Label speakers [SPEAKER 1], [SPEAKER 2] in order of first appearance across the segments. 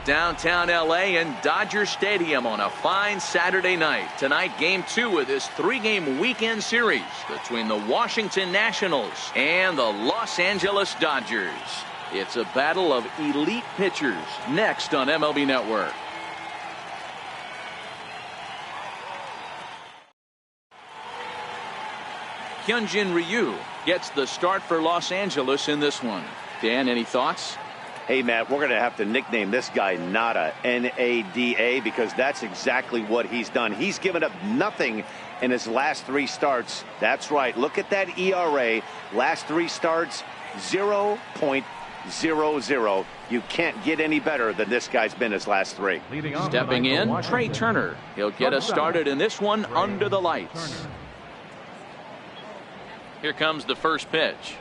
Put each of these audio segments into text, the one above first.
[SPEAKER 1] downtown L.A. and Dodger Stadium on a fine Saturday night. Tonight, Game 2 of this 3-game weekend series between the Washington Nationals and the Los Angeles Dodgers. It's a battle of elite pitchers next on MLB Network. Hyunjin Ryu gets the start for Los Angeles in this one. Dan, any thoughts?
[SPEAKER 2] Hey, Matt, we're going to have to nickname this guy Nada, N-A-D-A, because that's exactly what he's done. He's given up nothing in his last 3 starts. That's right. Look at that ERA. Last 3 starts, 0.00. You can't get any better than this guy's been his last 3.
[SPEAKER 1] Stepping in, Trey Turner. He'll get us started in this one under the lights. Here comes the first pitch.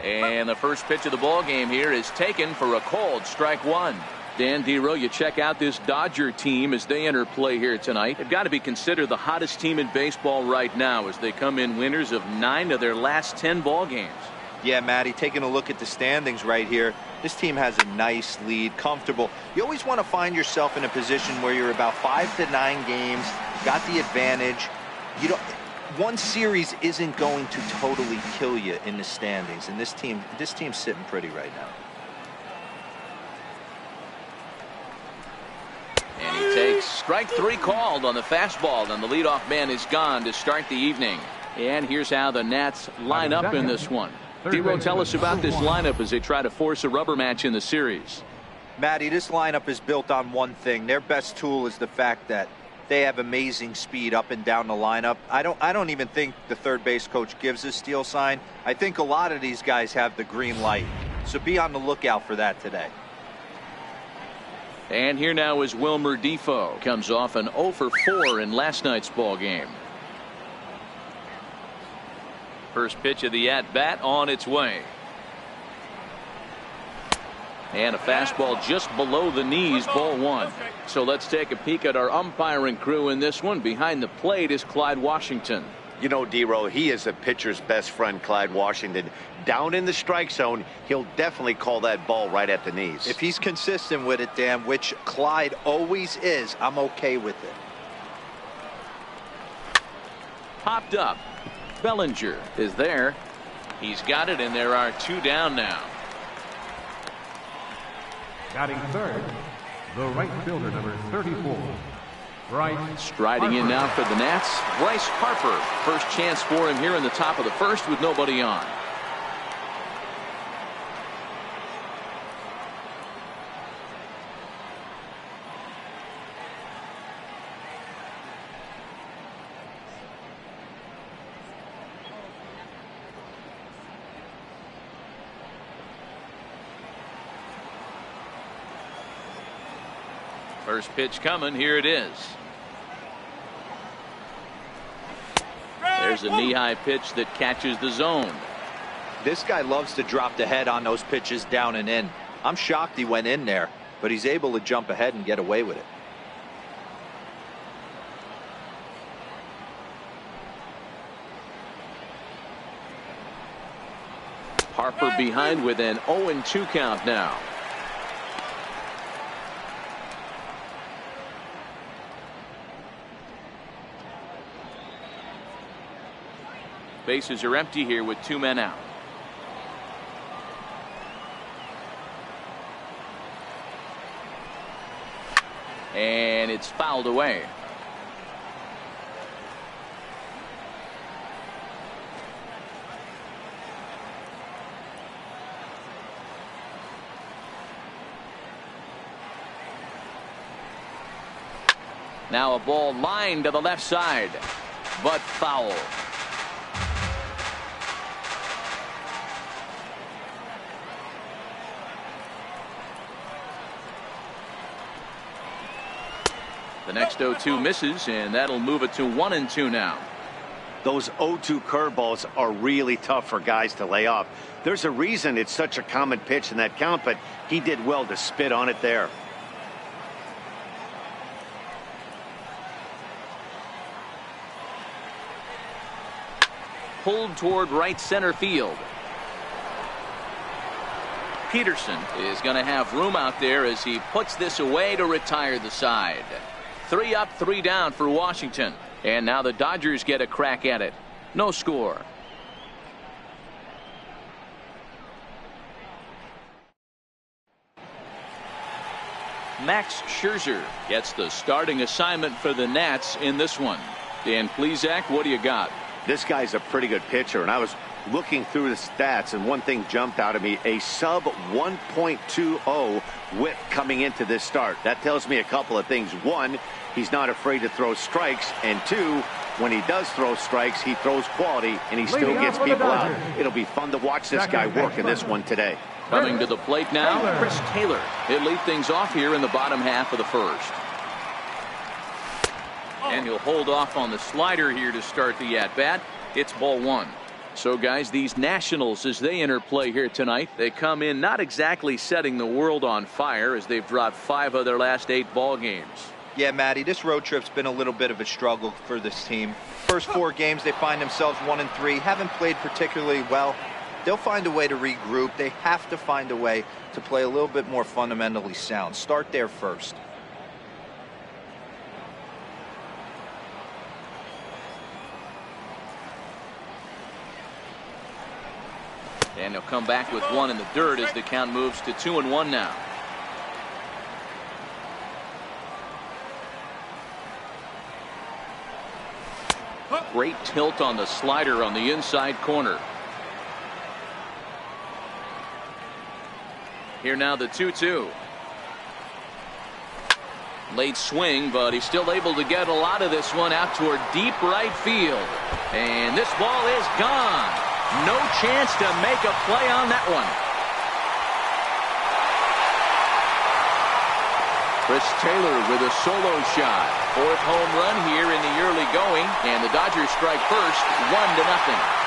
[SPEAKER 1] And the first pitch of the ball game here is taken for a called strike 1. Dan Dero, you check out this Dodger team as they enter play here tonight. They've got to be considered the hottest team in baseball right now as they come in winners of 9 of their last 10 ball games.
[SPEAKER 3] Yeah, Matty, taking a look at the standings right here, this team has a nice lead, comfortable. You always want to find yourself in a position where you're about 5 to 9 games, got the advantage. You don't. One series isn't going to totally kill you in the standings, and this team's sitting pretty right now.
[SPEAKER 1] And he takes strike 3 called on the fastball, and the leadoff man is gone to start the evening. And here's how the Nats line up in this one. Dero, tell us about this lineup as they try to force a rubber match in the series.
[SPEAKER 3] Matty, this lineup is built on one thing. Their best tool is the fact that they have amazing speed up and down the lineup. I don't even think the third base coach gives a steal sign. I think a lot of these guys have the green light. So be on the lookout for that today.
[SPEAKER 1] And here now is Wilmer Defoe. Comes off an 0 for 4 in last night's ball game. First pitch of the at-bat on its way. And a fastball just below the knees, ball 1. So let's take a peek at our umpiring crew in this one. Behind the plate is Clyde Washington.
[SPEAKER 2] You know, Dero, he is a pitcher's best friend, Clyde Washington. Down in the strike zone, he'll definitely call that ball right at the knees.
[SPEAKER 3] If he's consistent with it, Dan, which Clyde always is, I'm okay with it.
[SPEAKER 1] Popped up. Bellinger is there. He's got it, and there are 2 down now.
[SPEAKER 4] Batting third, the right fielder, number 34. Bryce.
[SPEAKER 1] Striding in now for the Nats, Bryce Harper. First chance for him here in the top of the first with nobody on. First pitch coming. Here it is. There's a knee-high pitch that catches the zone.
[SPEAKER 3] This guy loves to drop the head on those pitches down and in. I'm shocked he went in there, but he's able to jump ahead and get away with it.
[SPEAKER 1] Harper behind with an 0-2 count now. Bases are empty here with 2 men out. And it's fouled away. Now a ball lined to the left side, but foul. The next 0-2 misses, and that'll move it to 1-2 now.
[SPEAKER 2] Those 0-2 curveballs are really tough for guys to lay off. There's a reason it's such a common pitch in that count, but he did well to spit on it there.
[SPEAKER 1] Pulled toward right center field. Peterson is going to have room out there as he puts this away to retire the side. 3 up, 3 down for Washington. And now the Dodgers get a crack at it. No score. Max Scherzer gets the starting assignment for the Nats in this one. Dan Plesac, what do you got?
[SPEAKER 2] This guy's a pretty good pitcher, and I was looking through the stats, and one thing jumped out at me: a sub 1.20 whip coming into this start. That tells me a couple of things. One, he's not afraid to throw strikes, and two, when he does throw strikes, he throws quality, and he still gets people out. It'll be fun to watch this guy work in this one today.
[SPEAKER 1] Coming to the plate now, Chris Taylor. He'll lead things off here in the bottom half of the first. And he'll hold off on the slider here to start the at-bat. It's ball 1. So, guys, these Nationals, as they enter play here tonight, they come in not exactly setting the world on fire, as they've dropped 5 of their last 8 ball games.
[SPEAKER 3] Yeah, Matty, this road trip's been a little bit of a struggle for this team. First 4 games, they find themselves 1-3, haven't played particularly well. They'll find a way to regroup. They have to find a way to play a little bit more fundamentally sound. Start there first.
[SPEAKER 1] And he'll come back with 1 in the dirt as the count moves to 2-1 now. Great tilt on the slider on the inside corner. Here now the 2-2. Late swing, but he's still able to get a lot of this one out toward deep right field. And this ball is gone. No chance to make a play on that one. Chris Taylor with a solo shot. 4th home run here in the early going, and the Dodgers strike first, 1-0.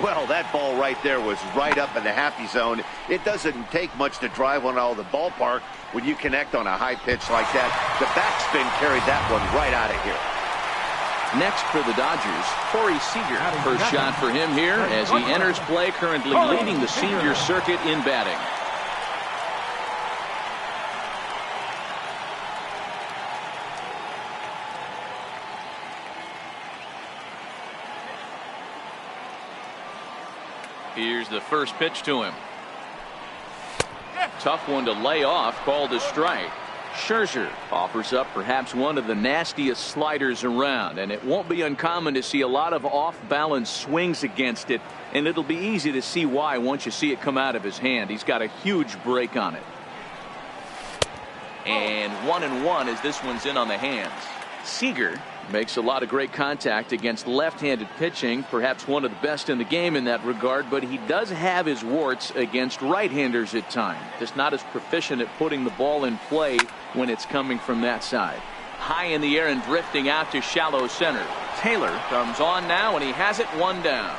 [SPEAKER 2] Well, that ball right there was right up in the happy zone. It doesn't take much to drive one out of the ballpark when you connect on a high pitch like that. The backspin carried that one right out of here.
[SPEAKER 1] Next for the Dodgers, Corey Seager. First shot for him here as he enters play, currently leading the senior circuit in batting. Here's the first pitch to him. Tough one to lay off, called a strike. Scherzer offers up perhaps one of the nastiest sliders around, and it won't be uncommon to see a lot of off-balance swings against it, and it'll be easy to see why once you see it come out of his hand. He's got a huge break on it. And 1-1 as this one's in on the hands. Seager makes a lot of great contact against left-handed pitching, perhaps one of the best in the game in that regard, but he does have his warts against right-handers at times. Just not as proficient at putting the ball in play when it's coming from that side. High in the air and drifting out to shallow center. Taylor comes on now, and he has it 1 down.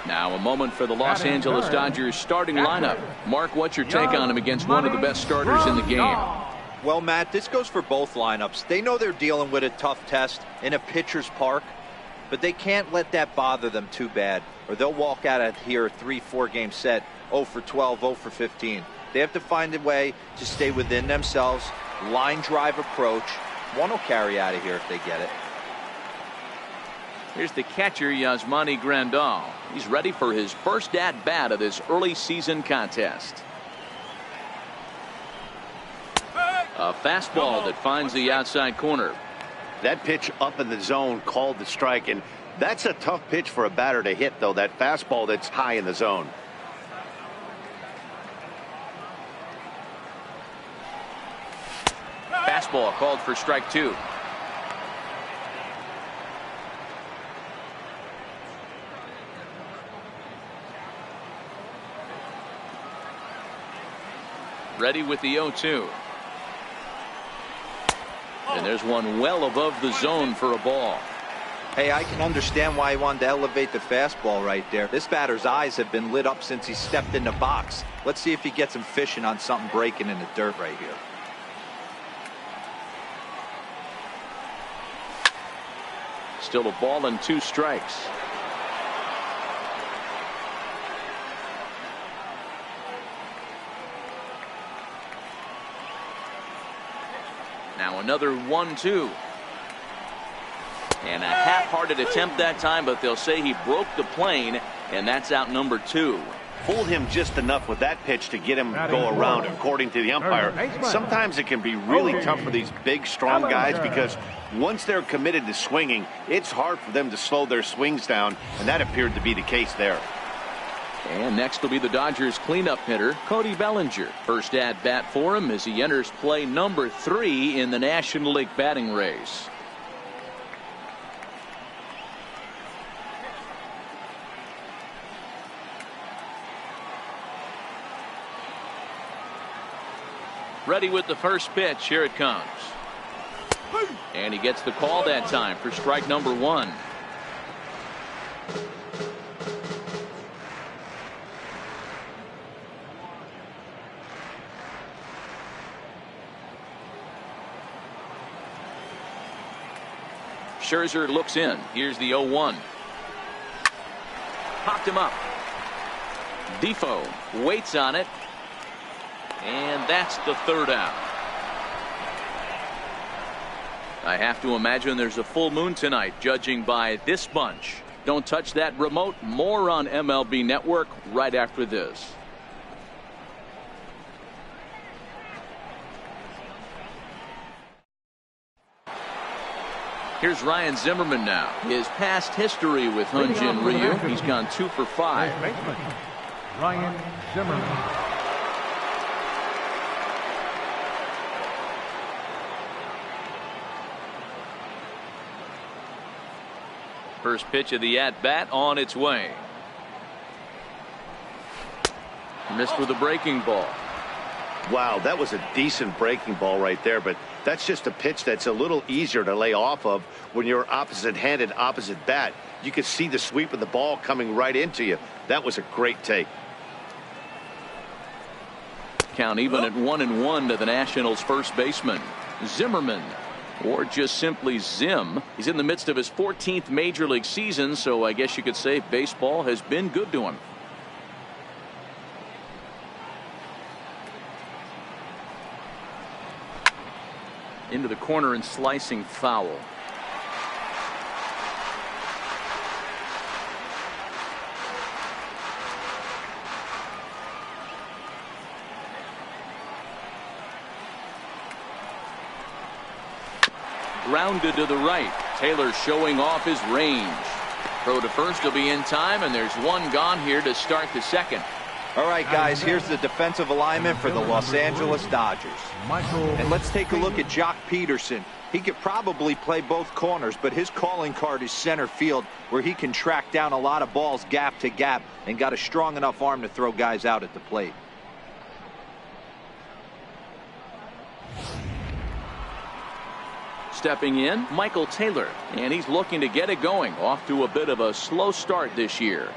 [SPEAKER 1] Now a moment for the Los Angeles Dodgers starting lineup. Mark, what's your take on him against one of the best starters in the game?
[SPEAKER 3] Well, Matt, this goes for both lineups. They know they're dealing with a tough test in a pitcher's park, but they can't let that bother them too bad, or they'll walk out of here a 3-4 game set 0 for 12, 0 for 15. They have to find a way to stay within themselves. Line drive approach. One will carry out of here if they get it.
[SPEAKER 1] Here's the catcher, Yasmani Grandal. He's ready for his first at-bat of this early season contest. A fastball that finds the outside corner.
[SPEAKER 2] That pitch up in the zone called the strike, and that's a tough pitch for a batter to hit, though, that fastball that's high in the zone.
[SPEAKER 1] Fastball called for strike 2. Ready with the 0-2. And there's one well above the zone for a ball.
[SPEAKER 3] Hey, I can understand why he wanted to elevate the fastball right there. This batter's eyes have been lit up since he stepped in the box. Let's see if he gets him fishing on something breaking in the dirt right here.
[SPEAKER 1] Still a ball and 2 strikes. Now another 1-2. And a half-hearted attempt that time, but they'll say he broke the plane, and that's out number 2.
[SPEAKER 2] Fooled him just enough with that pitch to get him go around, according to the umpire. Sometimes it can be really tough for these big, strong guys because once they're committed to swinging, it's hard for them to slow their swings down, and that appeared to be the case there.
[SPEAKER 1] And next will be the Dodgers cleanup hitter, Cody Bellinger. First at bat for him as he enters play number 3 in the National League batting race. Ready with the first pitch. Here it comes. And he gets the call that time for strike number 1. Scherzer looks in. Here's the 0-1. Popped him up. Defoe waits on it. And that's the 3rd out. I have to imagine there's a full moon tonight, judging by this bunch. Don't touch that remote. More on MLB Network right after this. Here's Ryan Zimmerman now. His past history with Hyun-Jin Ryu. He's gone 2 for 5.
[SPEAKER 4] Ryan Zimmerman.
[SPEAKER 1] First pitch of the at-bat on its way. Missed with a breaking ball.
[SPEAKER 2] Wow, that was a decent breaking ball right there, but that's just a pitch that's a little easier to lay off of when you're opposite-handed, opposite bat. You could see the sweep of the ball coming right into you. That was a great take.
[SPEAKER 1] Count even at 1-1 to the Nationals' first baseman, Zimmerman. Or just simply Zim. He's in the midst of his 14th major league season, so I guess you could say baseball has been good to him. Into the corner and slicing foul. Grounded to the right. Taylor showing off his range. Throw to first will be in time, and there's one gone here to start the second.
[SPEAKER 3] All right, guys, here's the defensive alignment for the Los Angeles Dodgers. And let's take a look at Jock Peterson. He could probably play both corners, but his calling card is center field, where he can track down a lot of balls gap to gap and got a strong enough arm to throw guys out at the plate.
[SPEAKER 1] Stepping in, Michael Taylor, and he's looking to get it going. Off to a bit of a slow start this year.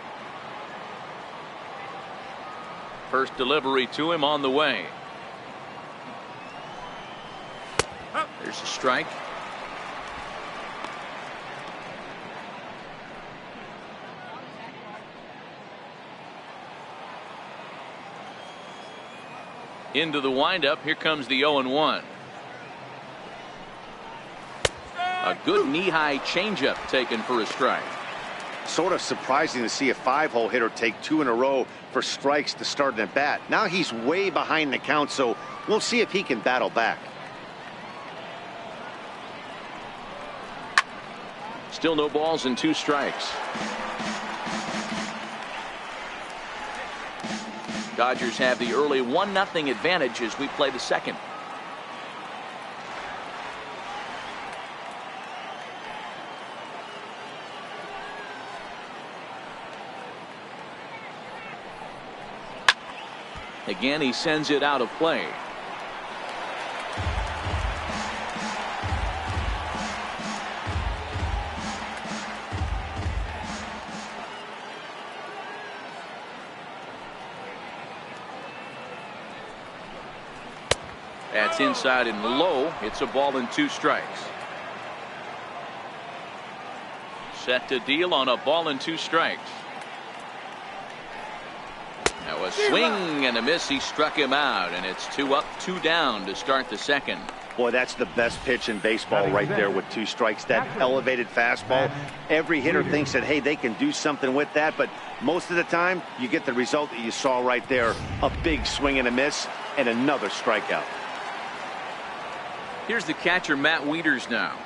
[SPEAKER 1] First delivery to him on the way. There's a strike. Into the windup. Here comes the 0-1. A good knee-high changeup taken for a strike.
[SPEAKER 2] Sort of surprising to see a 5-hole hitter take 2 in a row for strikes to start an at bat. Now he's way behind the count, so we'll see if he can battle back.
[SPEAKER 1] Still no balls and 2 strikes. Dodgers have the early 1-0 advantage as we play the second. Again, he sends it out of play. That's inside and low. It's a ball and 2 strikes. Set to deal on a ball and 2 strikes. Now a swing and a miss. He struck him out, and it's 2 up, 2 down to start the second.
[SPEAKER 2] Boy, that's the best pitch in baseball right there with 2 strikes. That elevated fastball. Every hitter thinks that, hey, they can do something with that, but most of the time you get the result that you saw right there. A big swing and a miss and another strikeout.
[SPEAKER 1] Here's the catcher, Matt Wieters, now.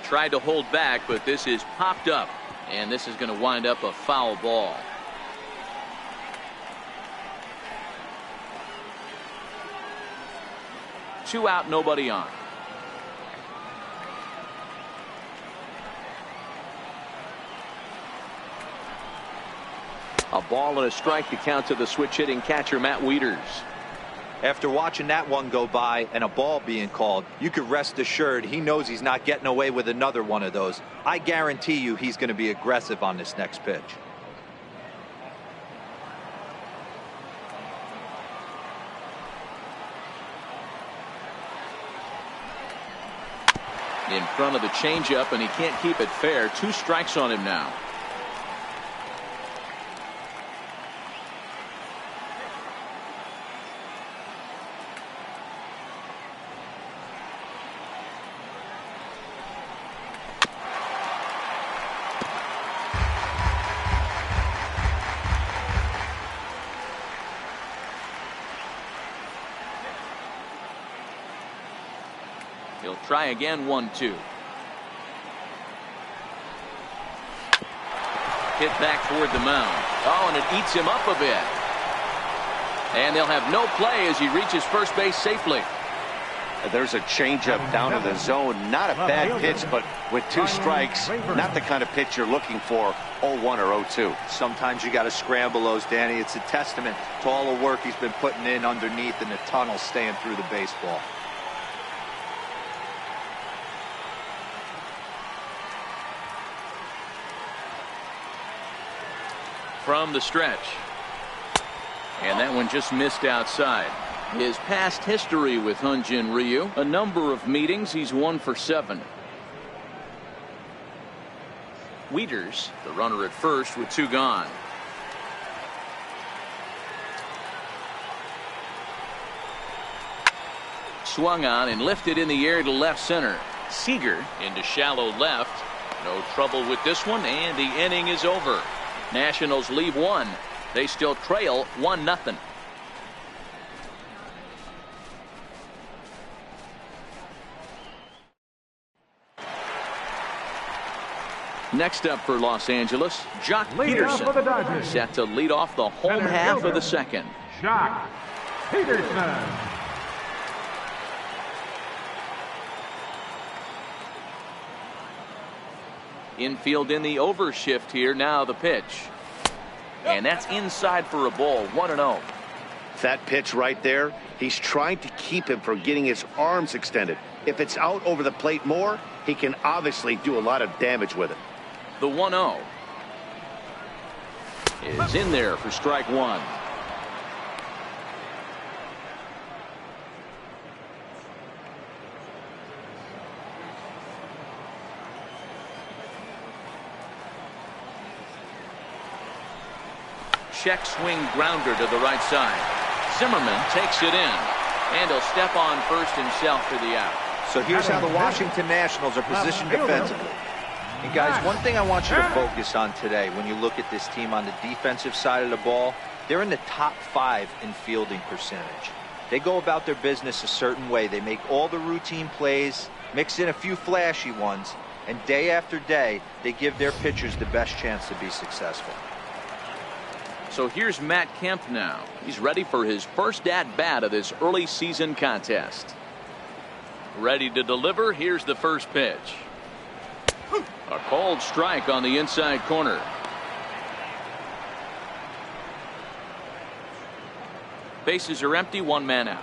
[SPEAKER 1] Tried to hold back, but this is popped up, and this is going to wind up a foul ball. Two out, nobody on. A ball and a strike to count to the switch hitting catcher, Matt Wieters.
[SPEAKER 3] After watching that one go by and a ball being called, you could rest assured he knows he's not getting away with another one of those. I guarantee you he's going to be aggressive on this next pitch.
[SPEAKER 1] In front of the changeup, and he can't keep it fair. 2 strikes on him now. He'll try again. 1-2. Hit back toward the mound. Oh, and it eats him up a bit. And they'll have no play as he reaches first base safely.
[SPEAKER 2] There's a changeup down in the zone. Not a bad pitch, but with 2 strikes, not the kind of pitch you're looking for. 0-1 or 0-2.
[SPEAKER 3] Sometimes you got to scramble those, Danny. It's a testament to all the work he's been putting in underneath in the tunnel, staying through the baseball.
[SPEAKER 1] From the stretch. And that one just missed outside. His past history with Hyun-Jin Ryu, a number of meetings, he's 1 for 7. Wieters, the runner at first with 2 gone. Swung on and lifted in the air to left center. Seager into shallow left. No trouble with this one, and the inning is over. Nationals leave 1. They still trail 1-0. Next up for Los Angeles, Jock Peterson, set to lead off the home half of the second.
[SPEAKER 4] Jock Peterson.
[SPEAKER 1] Infield in the overshift here. Now the pitch. And that's inside for a ball. 1-0.
[SPEAKER 2] That pitch right there, he's trying to keep him from getting his arms extended. If it's out over the plate more, he can obviously do a lot of damage with it.
[SPEAKER 1] The 1-0 is in there for strike 1. Check swing grounder to the right side. Zimmerman takes it in, and he'll step on first himself for the out.
[SPEAKER 3] So here's how the Washington Nationals are positioned defensively. And guys, one thing I want you to focus on today when you look at this team on the defensive side of the ball, they're in the top 5 in fielding percentage. They go about their business a certain way. They make all the routine plays, mix in a few flashy ones, and day after day, they give their pitchers the best chance to be successful.
[SPEAKER 1] So here's Matt Kemp now. He's ready for his first at-bat of this early season contest. Ready to deliver. Here's the first pitch. A called strike on the inside corner. Bases are empty. 1 man out.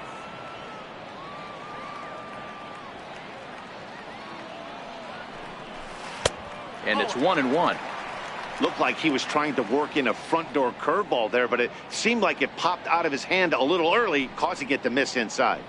[SPEAKER 1] And it's 1-1.
[SPEAKER 2] Looked like he was trying to work in a front door curveball there, but it seemed like it popped out of his hand a little early, causing it to miss inside.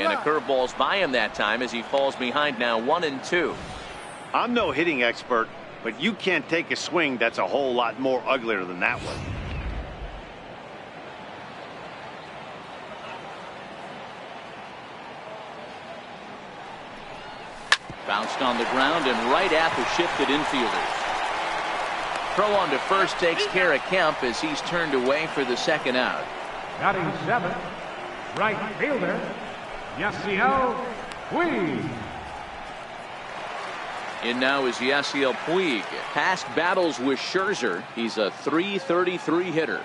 [SPEAKER 1] And a curveball's by him that time as he falls behind now 1-2.
[SPEAKER 2] I'm no hitting expert, but you can't take a swing that's a whole lot more uglier than that one.
[SPEAKER 1] Bounced on the ground and right at the shifted infielders. Throw on to first takes care of Kemp as he's turned away for the second out.
[SPEAKER 4] Batting 7th, right fielder, Yasiel Puig.
[SPEAKER 1] In now is Yasiel Puig. Past battles with Scherzer. He's a .333 hitter.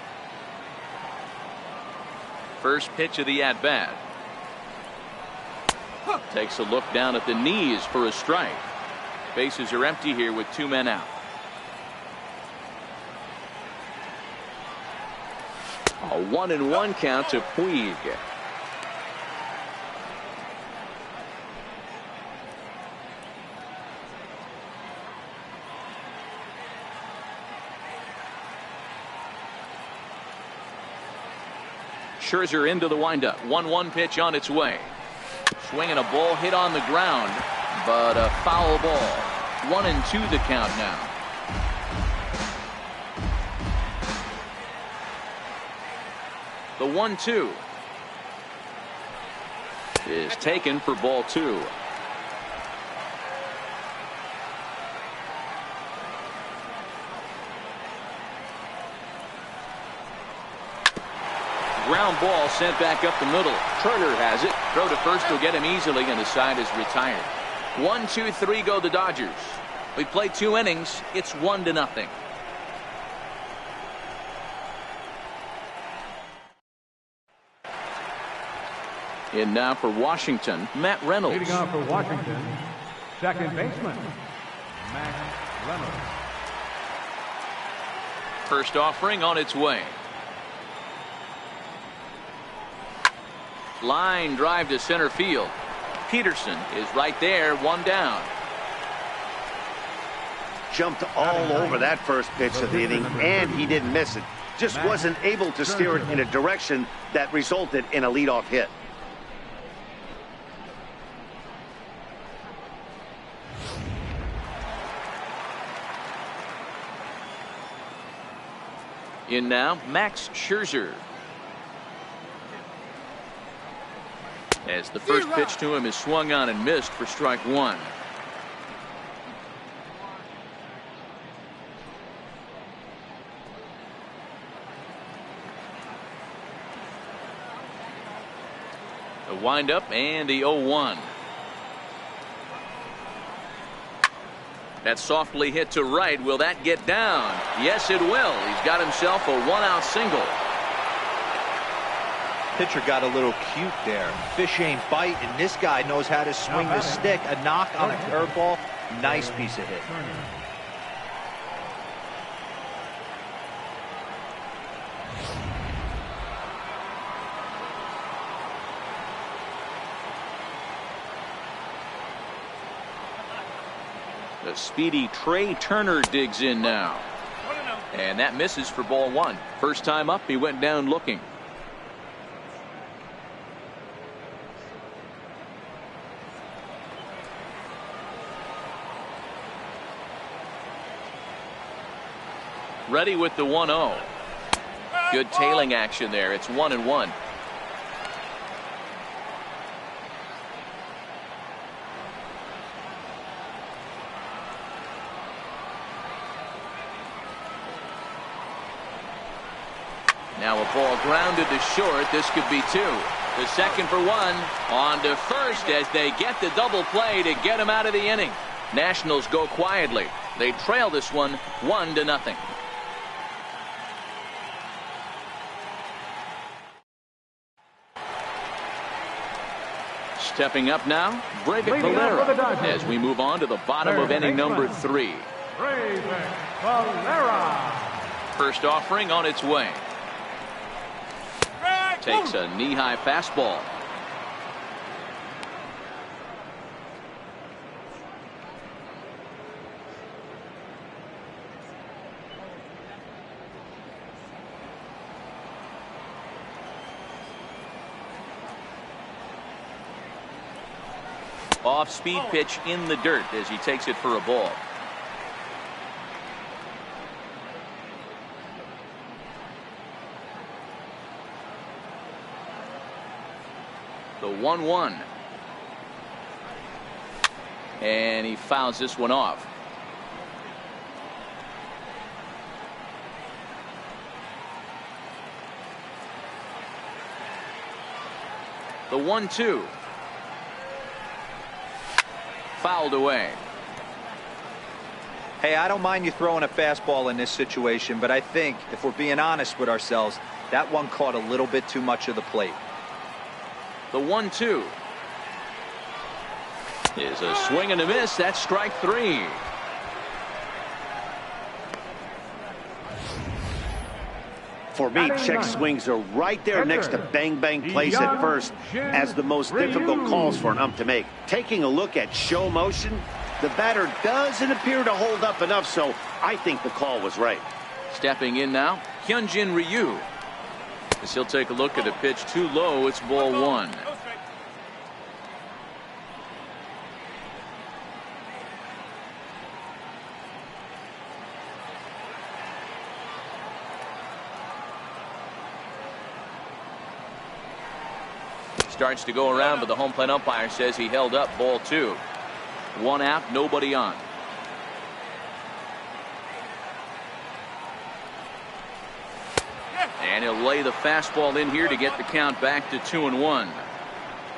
[SPEAKER 1] First pitch of the at-bat. Takes a look down at the knees for a strike. Bases are empty here with 2 men out. A 1-1 count to Puig. Scherzer into the windup. 1-1 pitch on its way. Swinging a ball hit on the ground, but a foul ball. 1-2 the count now. The 1-2 is taken for ball 2. Ground ball sent back up the middle. Turner has it. Throw to first will get him easily, and the side is retired. 1-2-3 go the Dodgers. We played 2 innings. It's 1-0. In now for Washington, Matt Reynolds.
[SPEAKER 4] Leading off for Washington, second baseman, Matt Reynolds.
[SPEAKER 1] First offering on its way. Line drive to center field. Peterson is right there, 1 down.
[SPEAKER 2] Jumped all over that first pitch of the inning, and he didn't miss it. Just wasn't able to steer it in a direction that resulted in a leadoff hit.
[SPEAKER 1] In now, Max Scherzer. As the first pitch to him is swung on and missed for strike 1. The windup and the 0-1. That's softly hit to right. Will that get down? Yes, it will. He's got himself a 1-out single.
[SPEAKER 3] Pitcher got a little cute there. Fish ain't bite, and this guy knows how to swing the stick. A knock on a curveball. Nice piece of hit.
[SPEAKER 1] The speedy Trey Turner digs in now. And that misses for ball 1. First time up, he went down looking. Ready with the 1-0. Good tailing action there. It's 1-1. Now a ball grounded to short. This could be 2. The second for 1. On to first as they get the double play to get him out of the inning. Nationals go quietly. They trail this one 1-0. Stepping up now, Brayvick Valera, as we move on to the bottom of inning number 3.
[SPEAKER 4] Brayvick Valera.
[SPEAKER 1] First offering on its way. Takes a knee-high fastball. Off-speed pitch in the dirt as he takes it for a ball. The 1-1. And he fouls this one off. The 1-2. Fouled away.
[SPEAKER 3] Hey, I don't mind you throwing a fastball in this situation, but I think if we're being honest with ourselves, that one caught a little bit too much of the plate.
[SPEAKER 1] The 1-2 is a swing and a miss. That's strike 3.
[SPEAKER 2] For me, check swings are right there next to bang bang plays at first as the most difficult calls for an ump to make. Taking a look at show motion, the batter doesn't appear to hold up enough, so I think the call was right.
[SPEAKER 1] Stepping in now, Hyunjin Ryu. As he'll take a look at a pitch too low, it's ball 1. Starts to go around, but the home plate umpire says he held up ball 2. 1 out, nobody on. And he'll lay the fastball in here to get the count back to 2-1.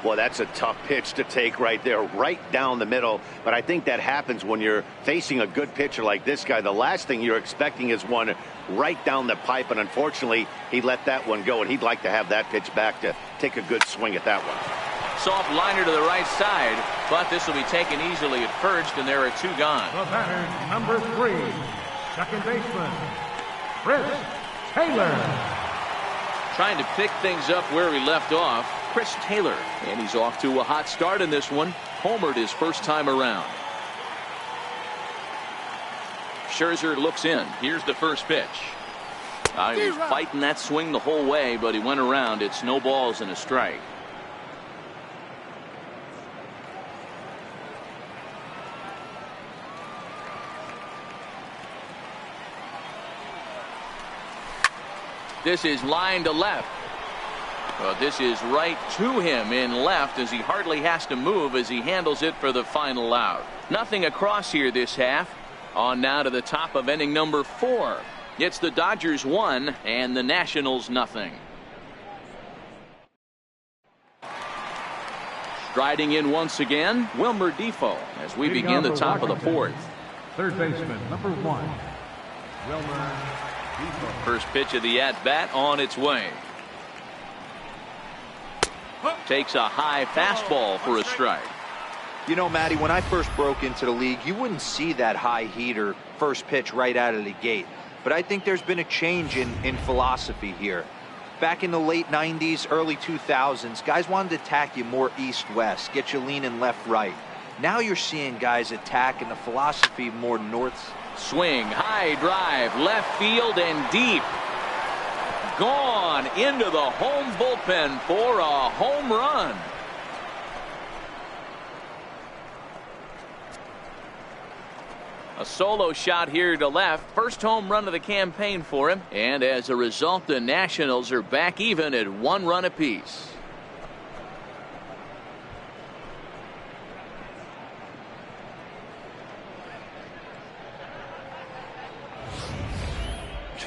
[SPEAKER 2] Well, that's a tough pitch to take right there, right down the middle. But I think that happens when you're facing a good pitcher like this guy. The last thing you're expecting is one right down the pipe, and unfortunately, he let that one go, and he'd like to have that pitch back to take a good swing at that one.
[SPEAKER 1] Soft liner to the right side, but this will be taken easily at first, and there are 2 gone.
[SPEAKER 4] The batter, number 3, second baseman, Chris Taylor.
[SPEAKER 1] Trying to pick things up where he left off, Chris Taylor. And he's off to a hot start in this one. Homered his first time around. Scherzer looks in. Here's the first pitch. He was fighting that swing the whole way, but he went around. It's no balls and a strike. This is line to left. Well, this is right to him in left as he hardly has to move as he handles it for the final out. Nothing across here this half. On now to the top of inning number 4. It's the Dodgers 1 and the Nationals nothing. Striding in once again, Wilmer Defoe as we begin the top of the 4th.
[SPEAKER 4] Third baseman, number 1, Wilmer Defoe.
[SPEAKER 1] First pitch of the at-bat on its way. Takes a high fastball for a strike.
[SPEAKER 3] You know, Matty, when I first broke into the league, you wouldn't see that high heater first pitch right out of the gate. But I think there's been a change in philosophy here. Back in the late 90s, early 2000s, guys wanted to attack you more east-west, get you leaning left-right. Now you're seeing guys attack in the philosophy more north.
[SPEAKER 1] Swing, high drive, left field and deep. Gone into the home bullpen for a home run. A solo shot here to left. First home run of the campaign for him. And as a result, the Nationals are back even at 1 run apiece.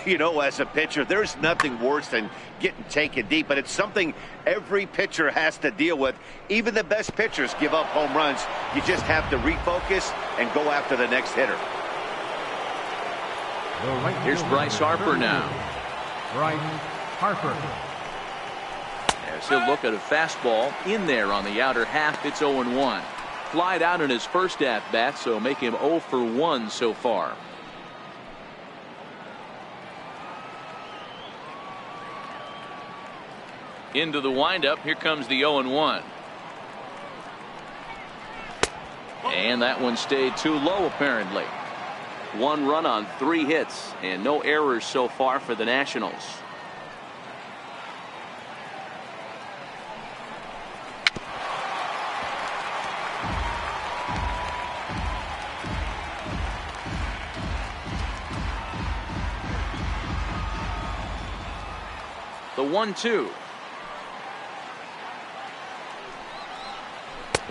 [SPEAKER 2] You know, as a pitcher, there's nothing worse than getting taken deep, but it's something every pitcher has to deal with. Even the best pitchers give up home runs. You just have to refocus and go after the next hitter.
[SPEAKER 1] Here's Bryce Harper now.
[SPEAKER 4] Bryce Harper.
[SPEAKER 1] As he'll look at a fastball in there on the outer half, it's 0-1. Flied out in his first at-bat, so make him 0 for 1 so far. Into the windup. Here comes the 0-1. And that one stayed too low, apparently. 1 run on 3 hits and no errors so far for the Nationals. 1-2.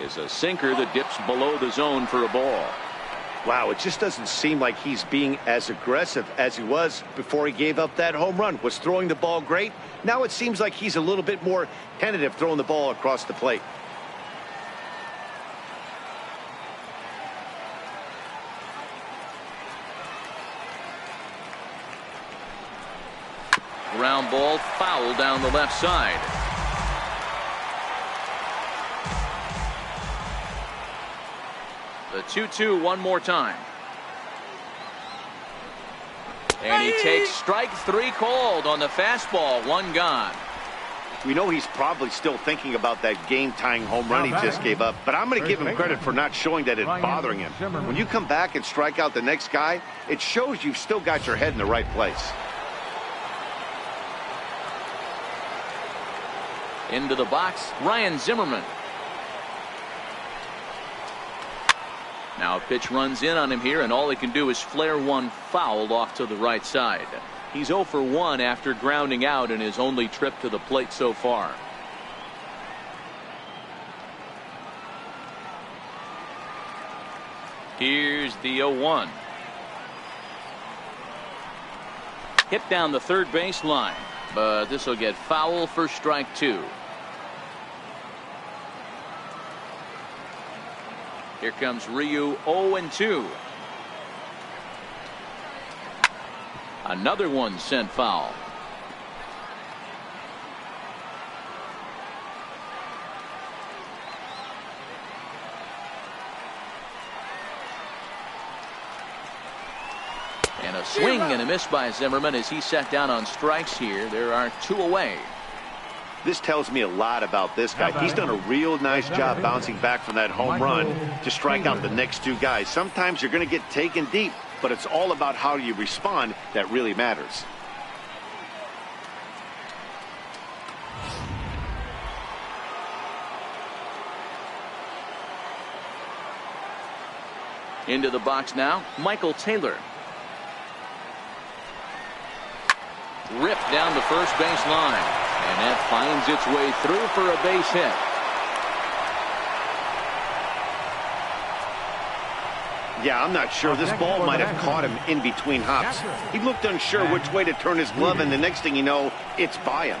[SPEAKER 1] Is a sinker that dips below the zone for a ball.
[SPEAKER 2] Wow, it just doesn't seem like he's being as aggressive as he was before he gave up that home run. Was throwing the ball great. Now it seems like he's a little bit more tentative throwing the ball across the plate.
[SPEAKER 1] Ground ball, foul down the left side. The 2-2 one more time. And he takes strike 3 called on the fastball. 1 gone.
[SPEAKER 2] We know he's probably still thinking about that game-tying home run he just gave up, but I'm going to give him credit for not showing that it's bothering him. When you come back and strike out the next guy, it shows you've still got your head in the right place.
[SPEAKER 1] Into the box, Ryan Zimmerman. Now a pitch runs in on him here, and all he can do is flare one foul off to the right side. He's 0 for 1 after grounding out in his only trip to the plate so far. Here's the 0-1. Hit down the third base line, but this will get foul for strike 2. Here comes Ryu, 0-2. Another one sent foul. And a swing and a miss by Zimmerman as he sat down on strikes here. There are 2 away.
[SPEAKER 2] This tells me a lot about this guy. He's done a real nice job bouncing back from that home run to strike out the next 2 guys. Sometimes you're going to get taken deep, but it's all about how you respond that really matters.
[SPEAKER 1] Into the box now, Michael Taylor. Ripped down the first base line, and that finds its way through for a base hit.
[SPEAKER 2] Yeah, I'm not sure. This ball might have caught him in between hops. He looked unsure which way to turn his glove, and the next thing you know, it's by him.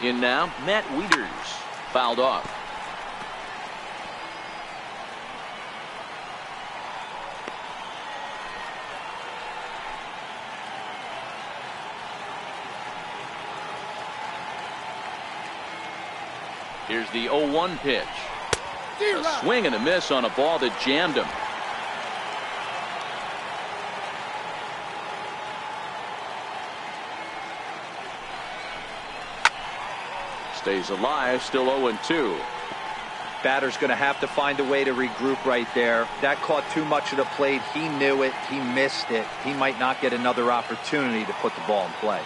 [SPEAKER 1] In now, Matt Wieters. Fouled off. Here's the 0-1 pitch. A swing and a miss on a ball that jammed him. Stays alive, still 0-2.
[SPEAKER 3] Batter's going to have to find a way to regroup right there. That caught too much of the plate. He knew it. He missed it. He might not get another opportunity to put the ball in play.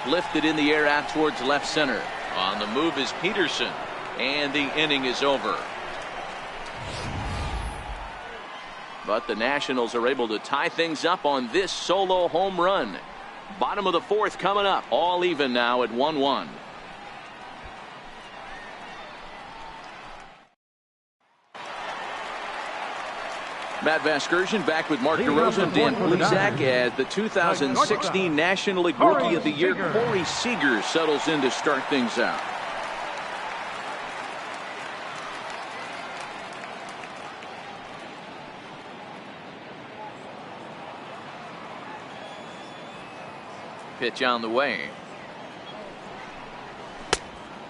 [SPEAKER 1] Lifted in the air out towards left center. On the move is Peterson, and the inning is over. But the Nationals are able to tie things up on this solo home run. Bottom of the 4th coming up. All even now at 1-1. Matt Vasgersian back with Mark DeRosa and Dan Plesac as the 2016 National League Rookie of the Year, Corey Seager, settles in to start things out. Pitch on the way.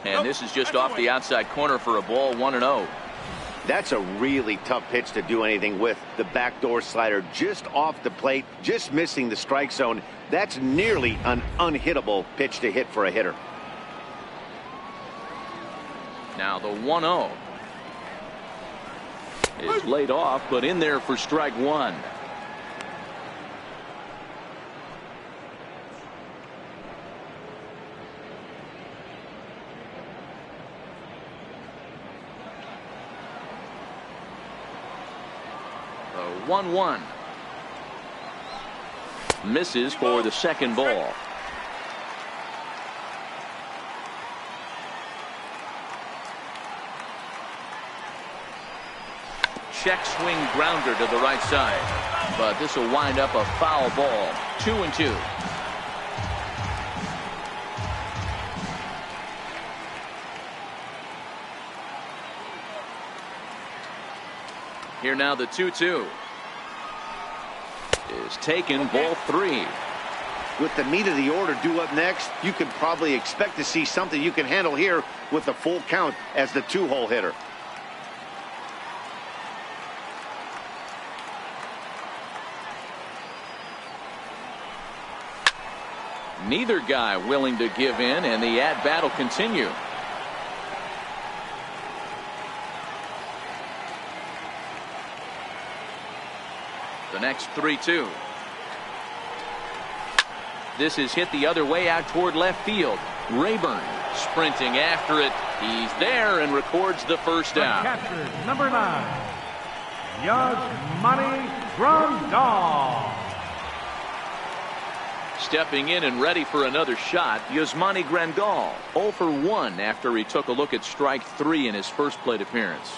[SPEAKER 1] And this is just off the outside corner for a ball, 1-0.
[SPEAKER 2] That's a really tough pitch to do anything with. The backdoor slider just off the plate, just missing the strike zone. That's nearly an unhittable pitch to hit for a hitter.
[SPEAKER 1] Now the 1-0 is laid off, but in there for strike 1. The 1-1. Misses for the second ball. Check swing grounder to the right side, but this will wind up a foul ball. 2-2. Here now the 2-2 is taken, ball 3.
[SPEAKER 2] With the meat of the order due up next, you can probably expect to see something you can handle here with the full count as the 2-hole hitter.
[SPEAKER 1] Neither guy willing to give in, and the at-bat will continue. The next 3-2. This is hit the other way out toward left field. Rayburn sprinting after it. He's there and records the first out.
[SPEAKER 4] Catcher, number 9, Yasmani Grandal.
[SPEAKER 1] Stepping in and ready for another shot, Yasmani Grandal, 0 for 1 after he took a look at strike 3 in his first plate appearance.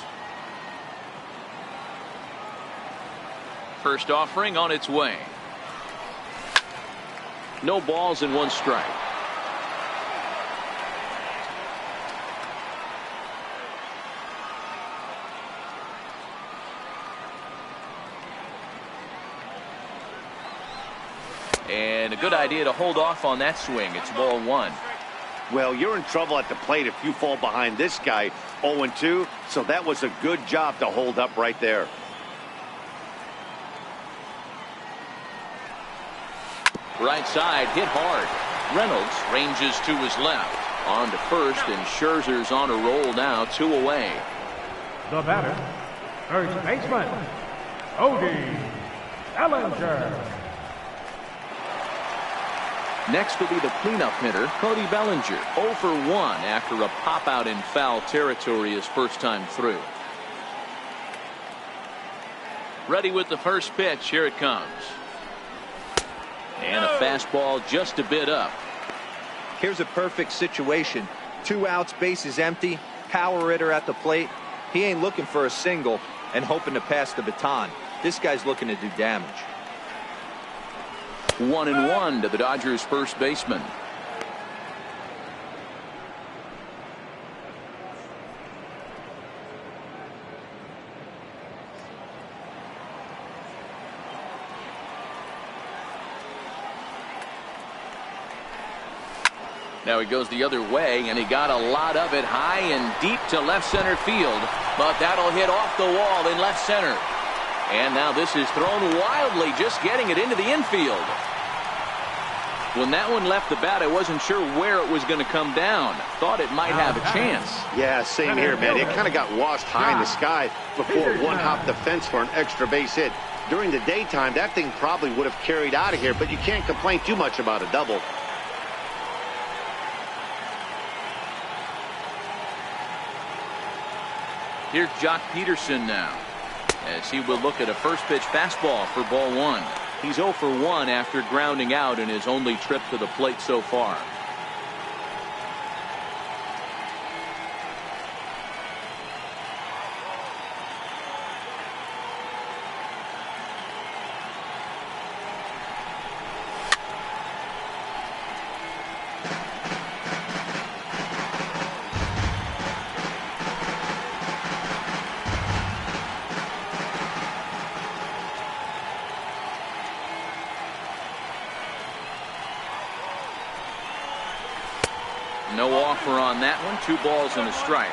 [SPEAKER 1] First offering on its way. No balls and 1 strike. And a good idea to hold off on that swing. It's ball 1.
[SPEAKER 2] Well, you're in trouble at the plate if you fall behind this guy 0-2, so that was a good job to hold up right there.
[SPEAKER 1] Right side hit hard. Reynolds ranges to his left. On to first, and Scherzer's on a roll now, 2 away.
[SPEAKER 4] The batter, first baseman, Cody Bellinger.
[SPEAKER 1] Next will be the cleanup hitter, Cody Bellinger, 0 for 1 after a pop out in foul territory his first time through. Ready with the first pitch. Here it comes. And a fastball just a bit up.
[SPEAKER 3] Here's a perfect situation. 2 outs, bases empty, power hitter at the plate. He ain't looking for a single and hoping to pass the baton. This guy's looking to do damage.
[SPEAKER 1] 1-1 to the Dodgers first baseman. Now he goes the other way, and he got a lot of it high and deep to left center field, but that'll hit off the wall in left center. And now this is thrown wildly, just getting it into the infield. When that one left the bat, I wasn't sure where it was going to come down. Thought it might have a chance.
[SPEAKER 2] Yeah, same here, man. It kind of got washed high in the sky before it one-hopped the fence for an extra base hit. During the daytime, that thing probably would have carried out of here, but you can't complain too much about a double.
[SPEAKER 1] Here's Jock Peterson now, as he will look at a first pitch fastball for ball 1. He's 0 for 1 after grounding out in his only trip to the plate so far. No offer on that one. 2 balls and a strike.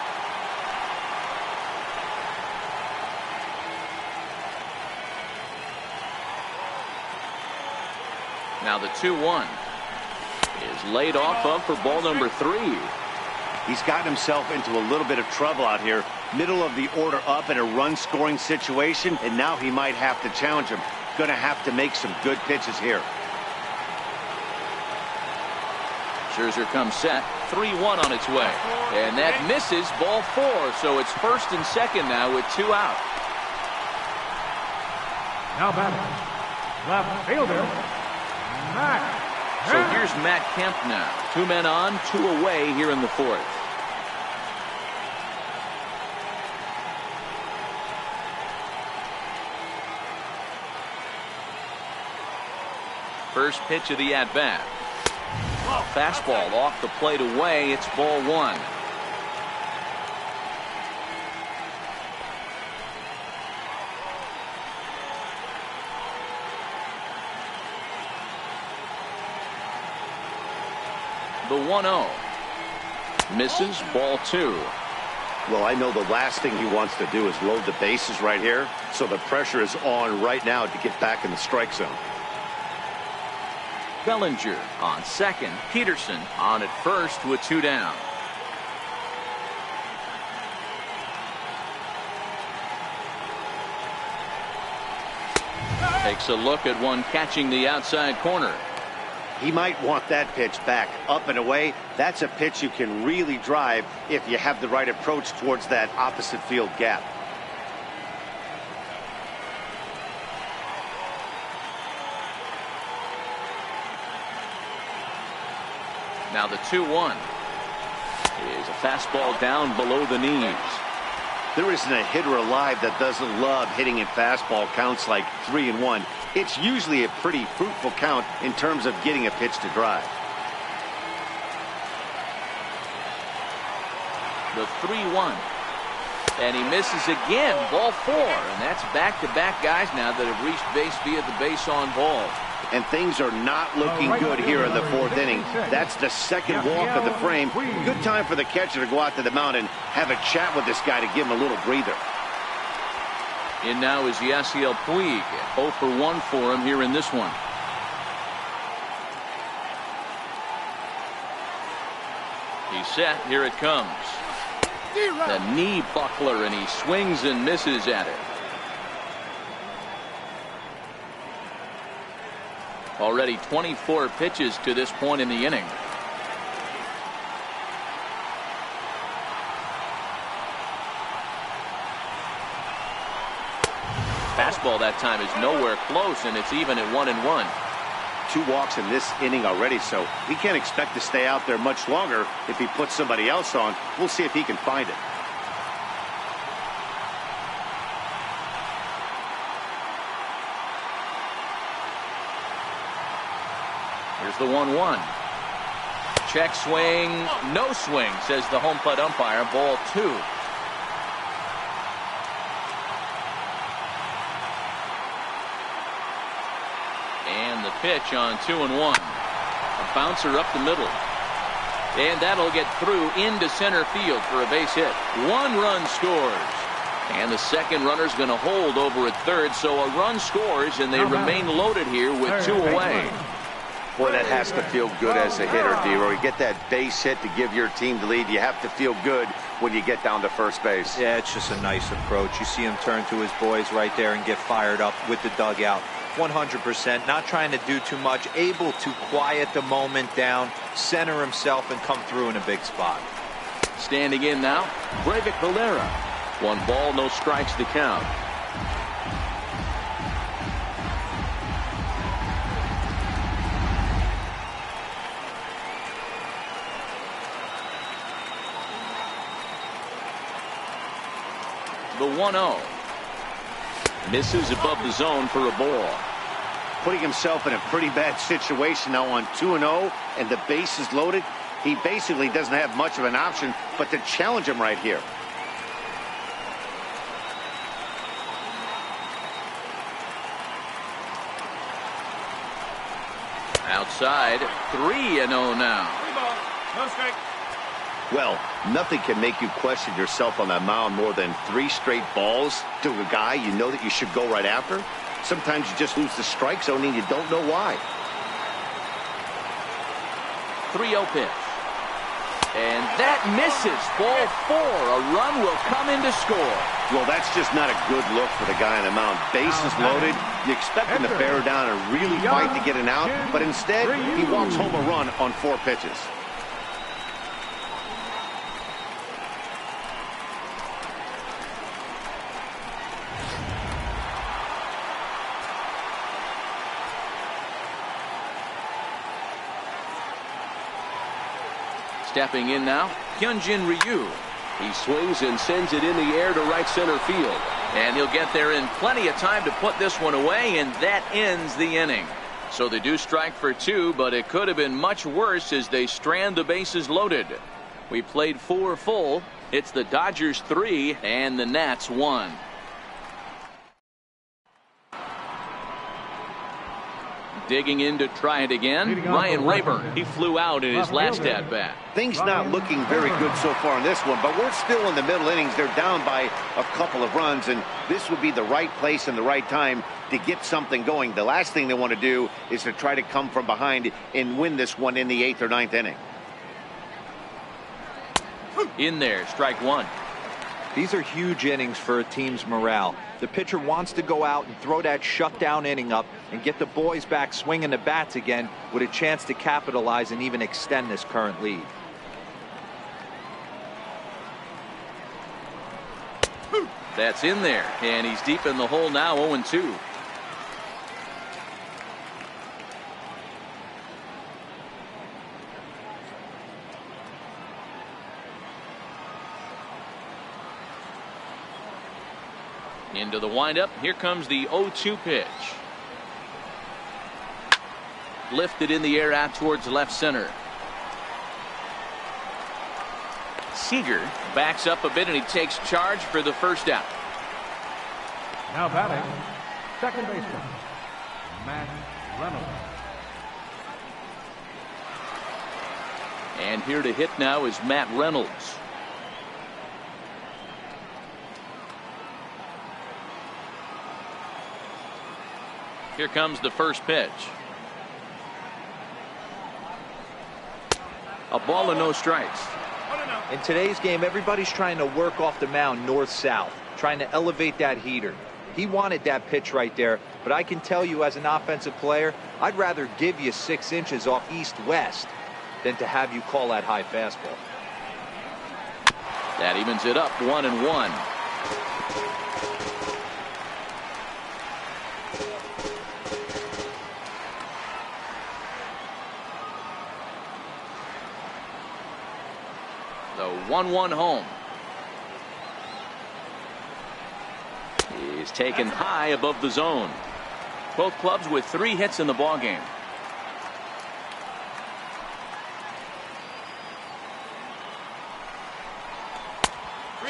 [SPEAKER 1] Now the 2-1 is laid off of for ball number 3.
[SPEAKER 2] He's gotten himself into a little bit of trouble out here. Middle of the order up in a run-scoring situation, and now he might have to challenge him. Going to have to make some good pitches here.
[SPEAKER 1] Scherzer comes set. 3-1 on its way. And that misses, ball 4. So it's first and second now with 2 out.
[SPEAKER 4] Now batting, left fielder, Matt.
[SPEAKER 1] So here's Matt Kemp now. 2 men on, 2 away here in the 4th. First pitch of the at-bat. Fastball off the plate away. It's ball 1. The 1-0. Misses, ball 2.
[SPEAKER 2] Well, I know the last thing he wants to do is load the bases right here, so the pressure is on right now to get back in the strike zone.
[SPEAKER 1] Bellinger on second. Peterson on at first with 2 down. Takes a look at one catching the outside corner.
[SPEAKER 2] He might want that pitch back up and away. That's a pitch you can really drive if you have the right approach towards that opposite field gap.
[SPEAKER 1] Now the 2-1 is a fastball down below the knees.
[SPEAKER 2] There isn't a hitter alive that doesn't love hitting in fastball counts like 3-1. It's usually a pretty fruitful count in terms of getting a pitch to drive.
[SPEAKER 1] The 3-1. And he misses again. Ball 4. And that's back-to-back guys now that have reached base via the base on ball.
[SPEAKER 2] And things are not looking good here in the 4th inning. That's the second walk of the frame. Good time for the catcher to go out to the mound and have a chat with this guy to give him a little breather.
[SPEAKER 1] In now is Yasiel Puig. 0 for 1 for him here in this one. He's set. Here it comes. The knee buckler, and he swings and misses at it. Already 24 pitches to this point in the inning. Fastball that time is nowhere close, and it's even at 1-1.
[SPEAKER 2] 2 walks in this inning already, so he can't expect to stay out there much longer if he puts somebody else on. We'll see if he can find it.
[SPEAKER 1] Here's the 1-1. Check swing, no swing, says the home plate umpire. Ball 2. And the pitch on 2-1. A bouncer up the middle. And that'll get through into center field for a base hit. 1 run scores. And the second runner's going to hold over at third, so a run scores, and they remain loaded here with 2 away.
[SPEAKER 2] Boy, that has to feel good as a hitter, D-Roy. You get that base hit to give your team the lead. You have to feel good when you get down to first base.
[SPEAKER 3] Yeah, it's just a nice approach. You see him turn to his boys right there and get fired up with the dugout. 100%, not trying to do too much, able to quiet the moment down, center himself, and come through in a big spot.
[SPEAKER 1] Standing in now, Breivik Valera. 1 ball, no strikes to count. The 1-0. Misses above the zone for a ball.
[SPEAKER 2] Putting himself in a pretty bad situation now on 2-0, and the base is loaded. He basically doesn't have much of an option but to challenge him right here.
[SPEAKER 1] Outside, 3-0 now.
[SPEAKER 4] 3 ball, no strike.
[SPEAKER 2] Well, nothing can make you question yourself on that mound more than 3 straight balls to a guy you know that you should go right after. Sometimes you just lose the strike zone and you don't know why.
[SPEAKER 1] 3-0 pitch. And that misses. Ball 4. A run will come in to score.
[SPEAKER 2] Well, that's just not a good look for the guy on the mound. Bases loaded. You expect him to bear down and really fight to get an out, but instead he walks home a run on 4 pitches.
[SPEAKER 1] Stepping in now, Hyunjin Ryu.
[SPEAKER 5] He swings and sends it in the air to right center field.
[SPEAKER 1] And he'll get there in plenty of time to put this one away, and that ends the inning. So they do strike for 2, but it could have been much worse as they strand the bases loaded. We played 4 full. It's the Dodgers 3 and the Nats 1. Digging in to try it again, Ryan Rayburn. He flew out in his last at bat.
[SPEAKER 2] Things not looking very good so far in this one, but we're still in the middle innings. They're down by a couple of runs, and this would be the right place and the right time to get something going. The last thing they want to do is to try to come from behind and win this one in the 8th or 9th inning.
[SPEAKER 1] In there, strike 1.
[SPEAKER 3] These are huge innings for a team's morale. The pitcher wants to go out and throw that shutdown inning up and get the boys back swinging the bats again with a chance to capitalize and even extend this current lead.
[SPEAKER 1] That's in there, and he's deep in the hole now, 0-2. Into the windup. Here comes the 0-2 pitch. Lifted in the air out towards left center. Seager backs up a bit and he takes charge for the first out.
[SPEAKER 4] Now batting, second baseman, Matt Reynolds.
[SPEAKER 1] And here to hit now is Matt Reynolds. Here comes the first pitch. A ball and no strikes.
[SPEAKER 3] In today's game, everybody's trying to work off the mound north-south, trying to elevate that heater. He wanted that pitch right there, but I can tell you as an offensive player, I'd rather give you 6 inches off east-west than to have you call that high fastball.
[SPEAKER 1] That evens it up, 1-1. The 1-1 home. He's taken high above the zone. Both clubs with 3 hits in the ballgame.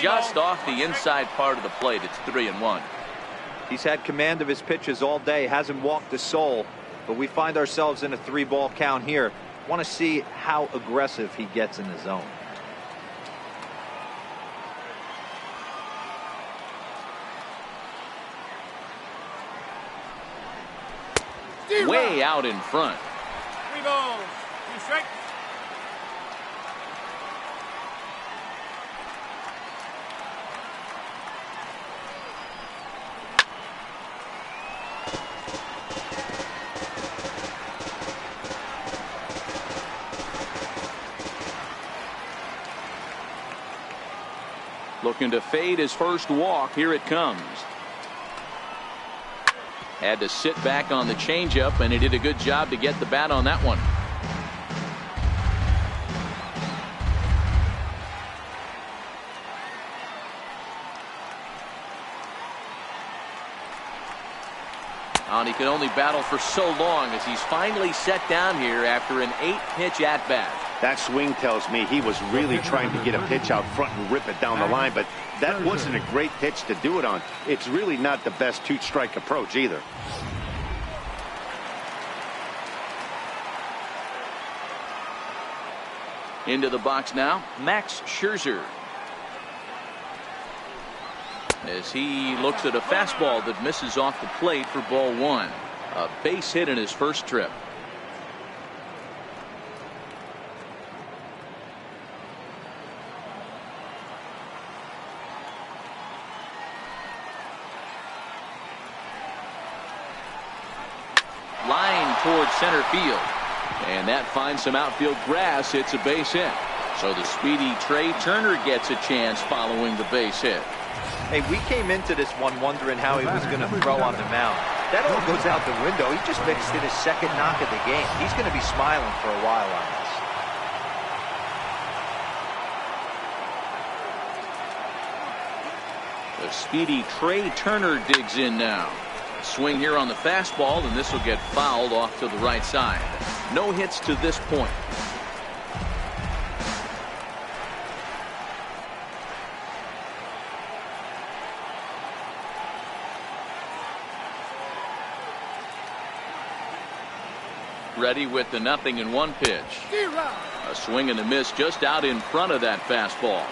[SPEAKER 1] Just off the inside part of the plate. It's 3-1.
[SPEAKER 3] He's had command of his pitches all day, hasn't walked a soul, but we find ourselves in a 3-ball count here. Want to see how aggressive he gets in the zone.
[SPEAKER 1] Way out in front.
[SPEAKER 6] 3 balls, 2 strikes.
[SPEAKER 1] Looking to fade his first walk. Here it comes. Had to sit back on the changeup, and he did a good job to get the bat on that one. And he can only battle for so long as he's finally set down here after an 8-pitch at-bat.
[SPEAKER 2] That swing tells me he was really trying to get a pitch out front and rip it down the line, but that wasn't a great pitch to do it on. It's really not the best 2-strike approach either.
[SPEAKER 1] Into the box now, Max Scherzer. As he looks at a fastball that misses off the plate for ball 1. A base hit in his first trip. Line towards center field. And that finds some outfield grass. It's a base hit. So the speedy Trey Turner gets a chance following the base hit.
[SPEAKER 3] Hey, we came into this one wondering how he was going to throw on the mound. That all goes out the window. He just mixed in his second knock of the game. He's going to be smiling for a while on this.
[SPEAKER 1] The speedy Trey Turner digs in now. Swing here on the fastball, and this will get fouled off to the right side. No hits to this point. Ready with the 0-1 pitch. A swing and a miss just out in front of that fastball.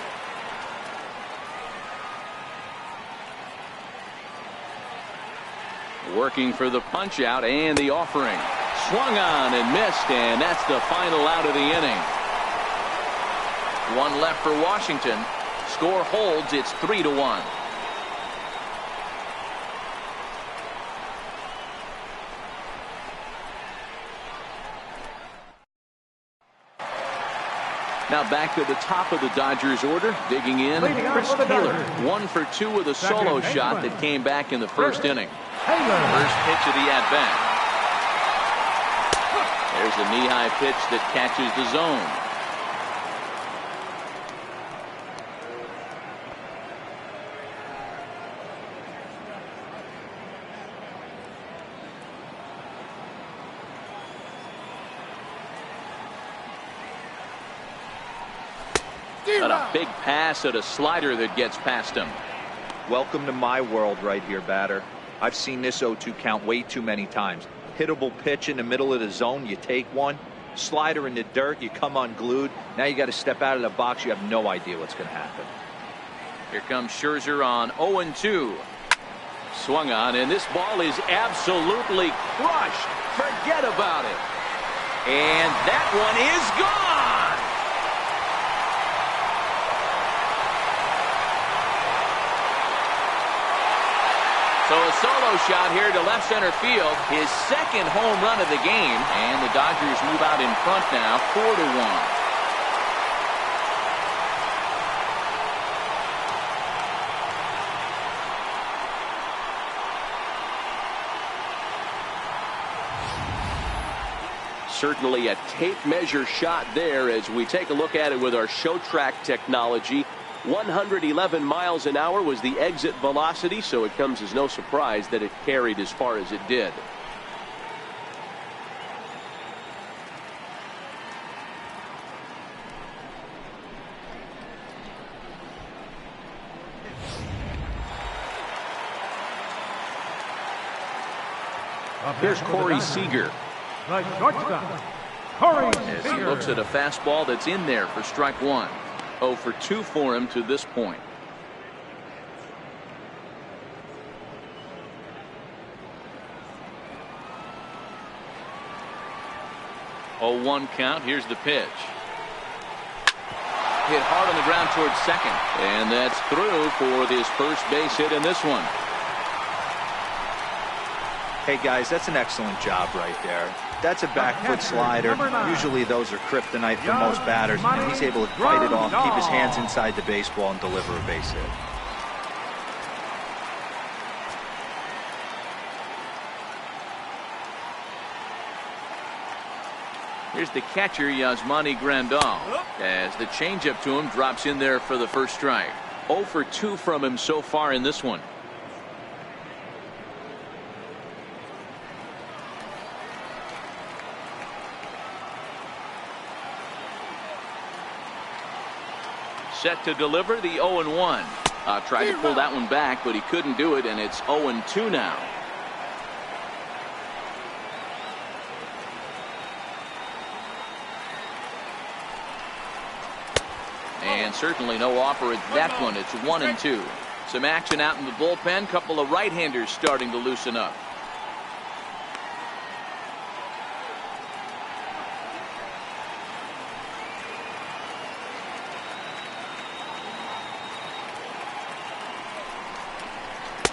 [SPEAKER 1] Working for the punch out and the offering. Swung on and missed, and that's the final out of the inning. One left for Washington. Score holds. It's 3-1. Now back to the top of the Dodgers order. Digging in, Chris Taylor. 1 for 2 with a solo shot that came back in the first inning. First pitch of the at-bat. There's a knee-high pitch that catches the zone. But a big pass at a slider that gets past him.
[SPEAKER 3] Welcome to my world right here, batter. I've seen this 0-2 count way too many times. Hittable pitch in the middle of the zone, you take one. Slider in the dirt, you come unglued. Now you got to step out of the box. You have no idea what's going to happen.
[SPEAKER 1] Here comes Scherzer on 0-2. Swung on, and this ball is absolutely crushed. Forget about it. And that one is gone. So a solo shot here to left center field, his second home run of the game, and the Dodgers move out in front now, 4-1.
[SPEAKER 5] Certainly a tape measure shot there as we take a look at it with our show track technology. 111 miles an hour was the exit velocity, so it comes as no surprise that it carried as far as it did. Here's Corey Seager.
[SPEAKER 4] The shortstop, Corey
[SPEAKER 1] As he looks at a fastball that's in there for strike one. 0 for 2 for him to this point. Oh, 1 count. Here's the pitch. Hit hard on the ground towards second. And that's through for his first base hit in this one.
[SPEAKER 3] Hey guys, that's an excellent job right there. That's a back foot slider. Usually those are kryptonite for most batters, and he's able to fight it off, keep his hands inside the baseball, and deliver a base hit.
[SPEAKER 1] Here's the catcher, Yasmani Grandal, as the changeup to him drops in there for the first strike. 0 for 2 from him so far in this one. Set to deliver the 0-1. Tried to pull that one back, but he couldn't do it, and it's 0-2 now. And certainly no offer at that one. It's 1-2. Some action out in the bullpen. Couple of right-handers starting to loosen up.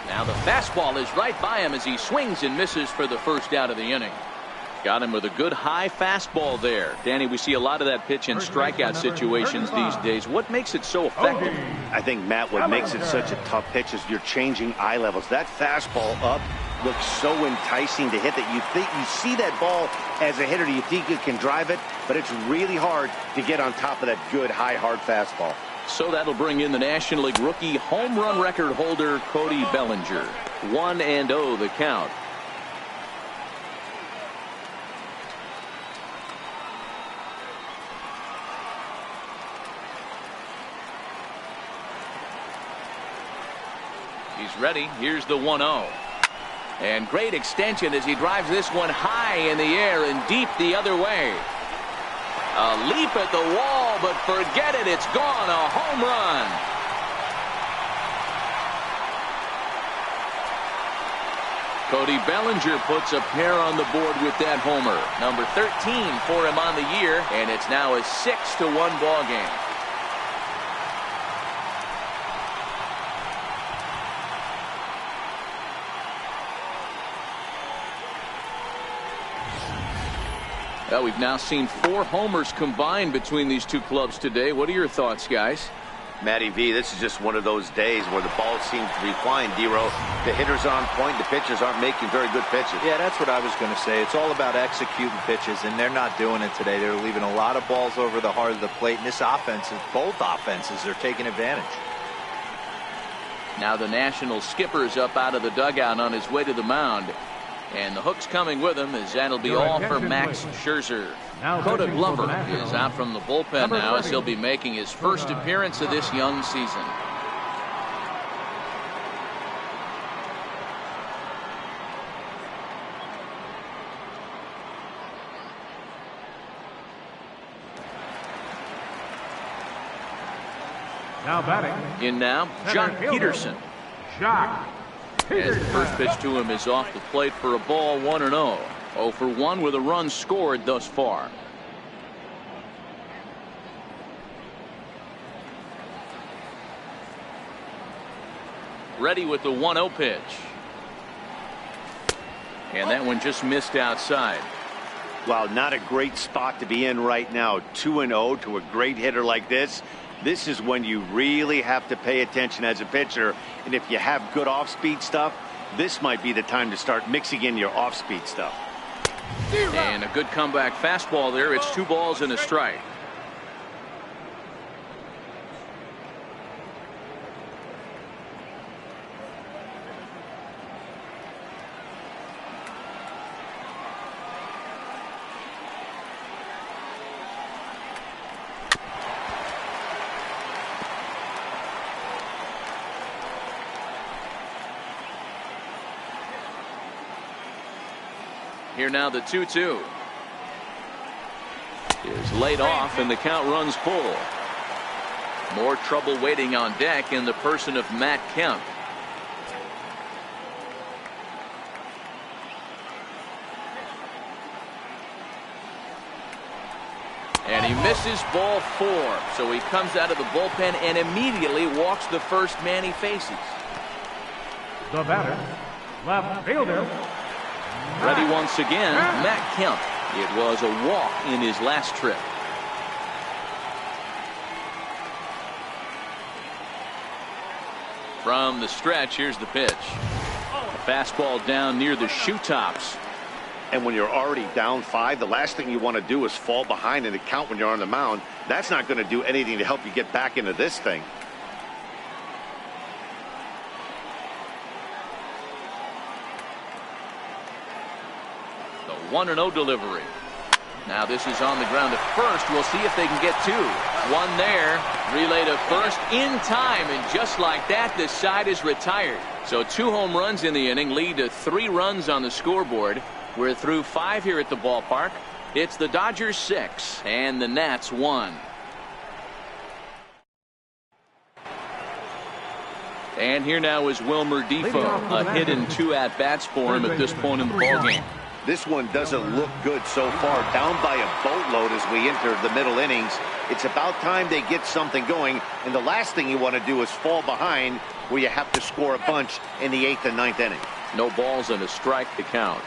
[SPEAKER 1] Now the fastball is right by him as he swings and misses for the first out of the inning. Got him with a good high fastball there. Danny, we see a lot of that pitch in strikeout situations these days. What makes it so effective?
[SPEAKER 2] I think, Matt, what makes it such a tough pitch is you're changing eye levels. That fastball up looks so enticing to hit that you think you see that ball as a hitter. You think you can drive it, but it's really hard to get on top of that good high hard fastball.
[SPEAKER 1] So that'll bring in the National League rookie home run record holder Cody Bellinger. 1-0 the count. He's ready. Here's the 1-0. And great extension as he drives this one high in the air and deep the other way. A leap at the wall, but forget it. It's gone. A home run. Cody Bellinger puts a pair on the board with that homer. Number 13 for him on the year, and it's now a 6-1 ball game. Well, we've now seen 4 homers combined between these two clubs today. What are your thoughts, guys?
[SPEAKER 2] Matty V, this is just one of those days where the ball seems to be flying, D-Row. The hitters are on point. The pitchers aren't making very good pitches.
[SPEAKER 3] Yeah, that's what I was going to say. It's all about executing pitches, and they're not doing it today. They're leaving a lot of balls over the heart of the plate, and this offense, both offenses are taking advantage.
[SPEAKER 1] Now the National skipper's up out of the dugout on his way to the mound. And the hook's coming with him as that'll be all for Max Scherzer. Coda Glover is out from the bullpen now as he'll be making his first appearance of this young season.
[SPEAKER 4] Now batting.
[SPEAKER 1] In now, Jock Peterson.
[SPEAKER 4] Jock.
[SPEAKER 1] As the first pitch to him is off the plate for a ball, 1-0. 0 for 1 with a run scored thus far. Ready with the 1-0 pitch. And that one just missed outside.
[SPEAKER 2] Well, not a great spot to be in right now. 2-0 to a great hitter like this. This is when you really have to pay attention as a pitcher. And if you have good off-speed stuff, this might be the time to start mixing in your off-speed stuff.
[SPEAKER 1] And a good comeback fastball there. It's 2 balls and a strike. Here now the 2-2 is laid off and the count runs full. More trouble waiting on deck in the person of Matt Kemp. And he misses ball 4. So he comes out of the bullpen and immediately walks the first man he faces.
[SPEAKER 4] The batter, left fielder.
[SPEAKER 1] Ready once again, Matt Kemp. It was a walk in his last trip. From the stretch, here's the pitch. A fastball down near the shoe tops.
[SPEAKER 2] And when you're already down 5, the last thing you want to do is fall behind in the count when you're on the mound. That's not going to do anything to help you get back into this thing.
[SPEAKER 1] The 1-0 delivery. Now this is on the ground at first. We'll see if they can get 2. One there. Relay to first in time. And just like that, this side is retired. So 2 home runs in the inning lead to 3 runs on the scoreboard. We're through 5 here at the ballpark. It's the Dodgers 6 and the Nats 1. And here now is Wilmer Difo. A hit and 2 at-bats for him at this point in the ballgame.
[SPEAKER 2] This one doesn't look good so far. Down by a boatload as we enter the middle innings. It's about time they get something going. And the last thing you want to do is fall behind where you have to score a bunch in the 8th and 9th inning.
[SPEAKER 1] No balls and a strike to count.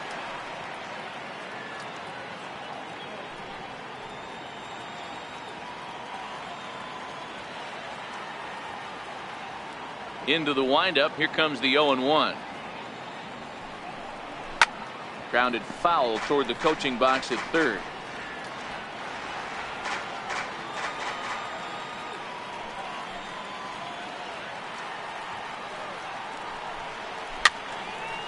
[SPEAKER 1] Into the windup. Here comes the 0-1. Grounded foul toward the coaching box at third.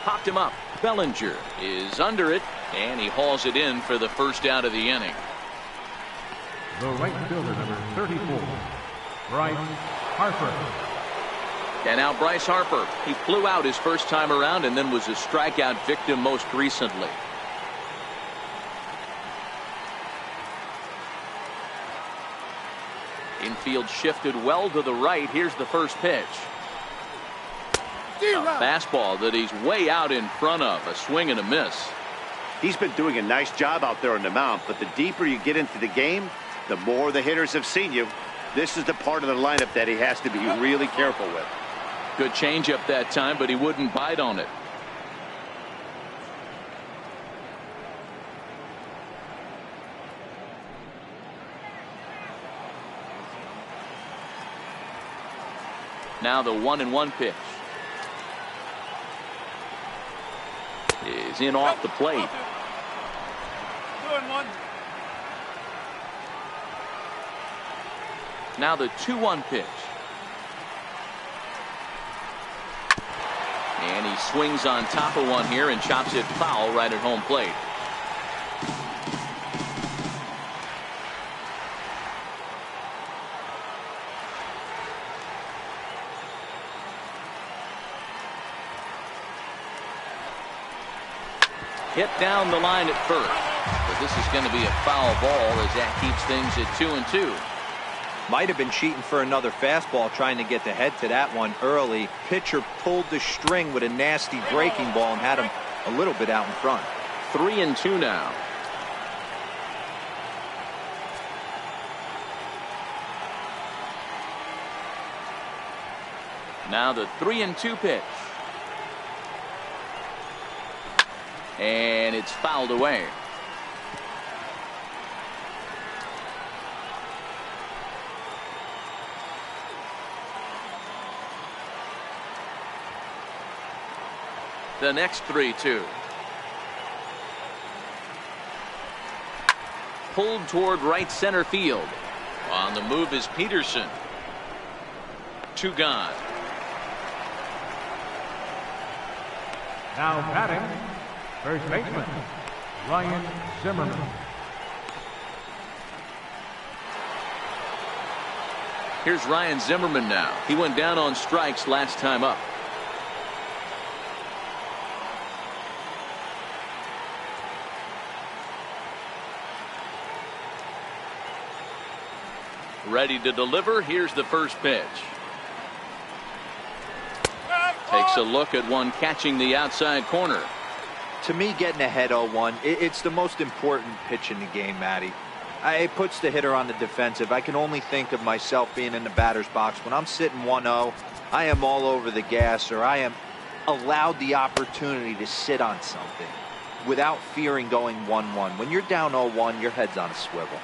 [SPEAKER 1] popped him up. Bellinger is under it, and he hauls it in for the first out of the inning.
[SPEAKER 4] The right fielder, number 34, Bryce Harper.
[SPEAKER 1] And now Bryce Harper. He flew out his first time around and then was a strikeout victim most recently. Infield shifted well to the right. Here's the first pitch. A fastball that he's way out in front of. A swing and a miss.
[SPEAKER 2] He's been doing a nice job out there on the mound, but the deeper you get into the game, the more the hitters have seen you. This is the part of the lineup that he has to be really careful with.
[SPEAKER 1] Good changeup that time, but he wouldn't bite on it. Now the 1-1 pitch is in off the plate.
[SPEAKER 6] 2-1.
[SPEAKER 1] Now the 2-1 pitch. And he swings on top of one here and chops it foul right at home plate. Hit down the line at first, but this is going to be a foul ball as that keeps things at 2-2.
[SPEAKER 3] Might have been cheating for another fastball, trying to get the head to that one early. Pitcher pulled the string with a nasty breaking ball and had him a little bit out in front.
[SPEAKER 1] 3-2 now. Now the 3-2 pitch. And it's fouled away. The next 3-2. Pulled toward right center field. On the move is Peterson. 2 gone.
[SPEAKER 4] Now batting, first baseman, Ryan Zimmerman.
[SPEAKER 1] Here's Ryan Zimmerman now. He went down on strikes last time up. Ready to deliver. Here's the first pitch. Takes a look at one catching the outside corner.
[SPEAKER 3] To me, getting ahead 0-1, it's the most important pitch in the game, Matty. It puts the hitter on the defensive. I can only think of myself being in the batter's box. When I'm sitting 1-0, I am all over the gas, or I am allowed the opportunity to sit on something without fearing going 1-1. When you're down 0-1, your head's on a swivel.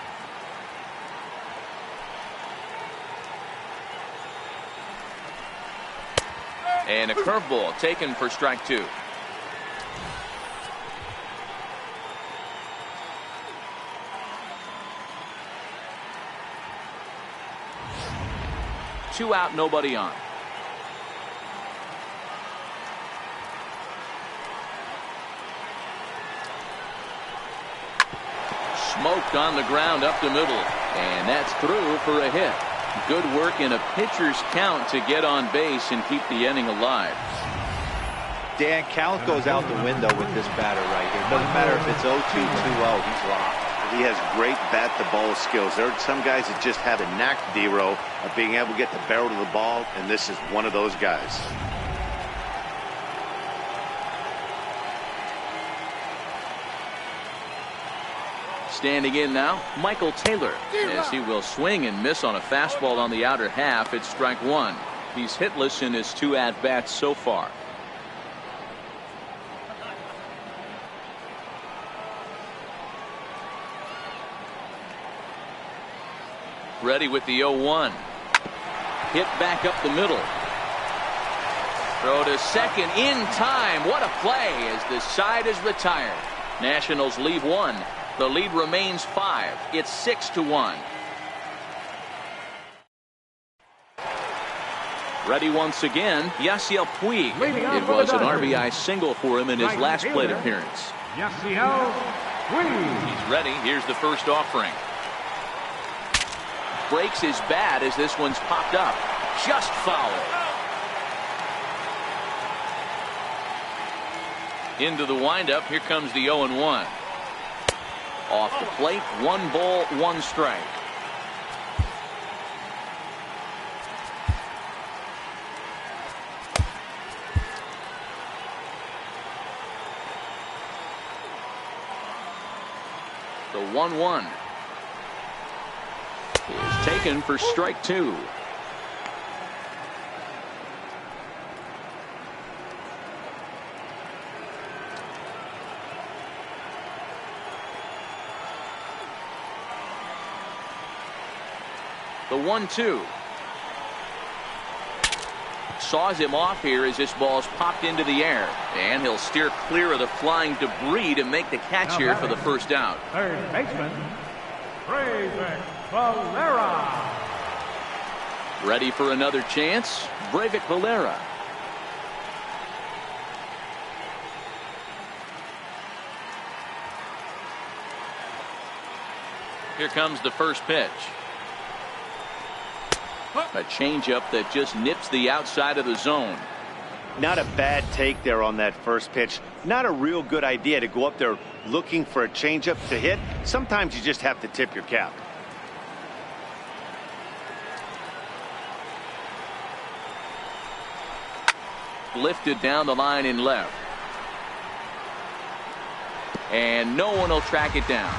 [SPEAKER 1] And a curveball taken for strike 2. Two out, nobody on. Smoked on the ground up the middle, and that's through for a hit. Good work in a pitcher's count to get on base and keep the inning alive.
[SPEAKER 3] Dan, count goes out the window with this batter right here. Doesn't matter if it's 0-2, 2-0, he's locked.
[SPEAKER 2] He has great bat-to-ball skills. There are some guys that just have a knack, D-Row, of being able to get the barrel to the ball, and this is one of those guys.
[SPEAKER 1] Standing in now, Michael Taylor, as he will swing and miss on a fastball on the outer half. It's strike 1. He's hitless in his 2 at-bats so far. Ready with the 0-1. Hit back up the middle. Throw to second in time. What a play as the side is retired. Nationals leave 1. The lead remains 5. It's 6-1. Ready once again, Yasiel Puig. It was an RBI single for him in his last plate appearance.
[SPEAKER 4] Yasiel Puig.
[SPEAKER 1] He's ready. Here's the first offering. Breaks his bat as this one's popped up. Just foul. Into the windup. Here comes the 0-1. Off the plate. 1 ball, 1 strike. The 1-1 is taken for strike 2. The 1-2 saws him off here as this ball's popped into the air, and he'll steer clear of the flying debris to make the catch here for the first out.
[SPEAKER 4] Third baseman, Breivik Valera.
[SPEAKER 1] Ready for another chance, Breivik Valera. Here comes the first pitch. A changeup that just nips the outside of the zone.
[SPEAKER 2] Not a bad take there on that first pitch. Not a real good idea to go up there looking for a changeup to hit. Sometimes you just have to tip your cap.
[SPEAKER 1] Lifted down the line in left. And no one will track it down.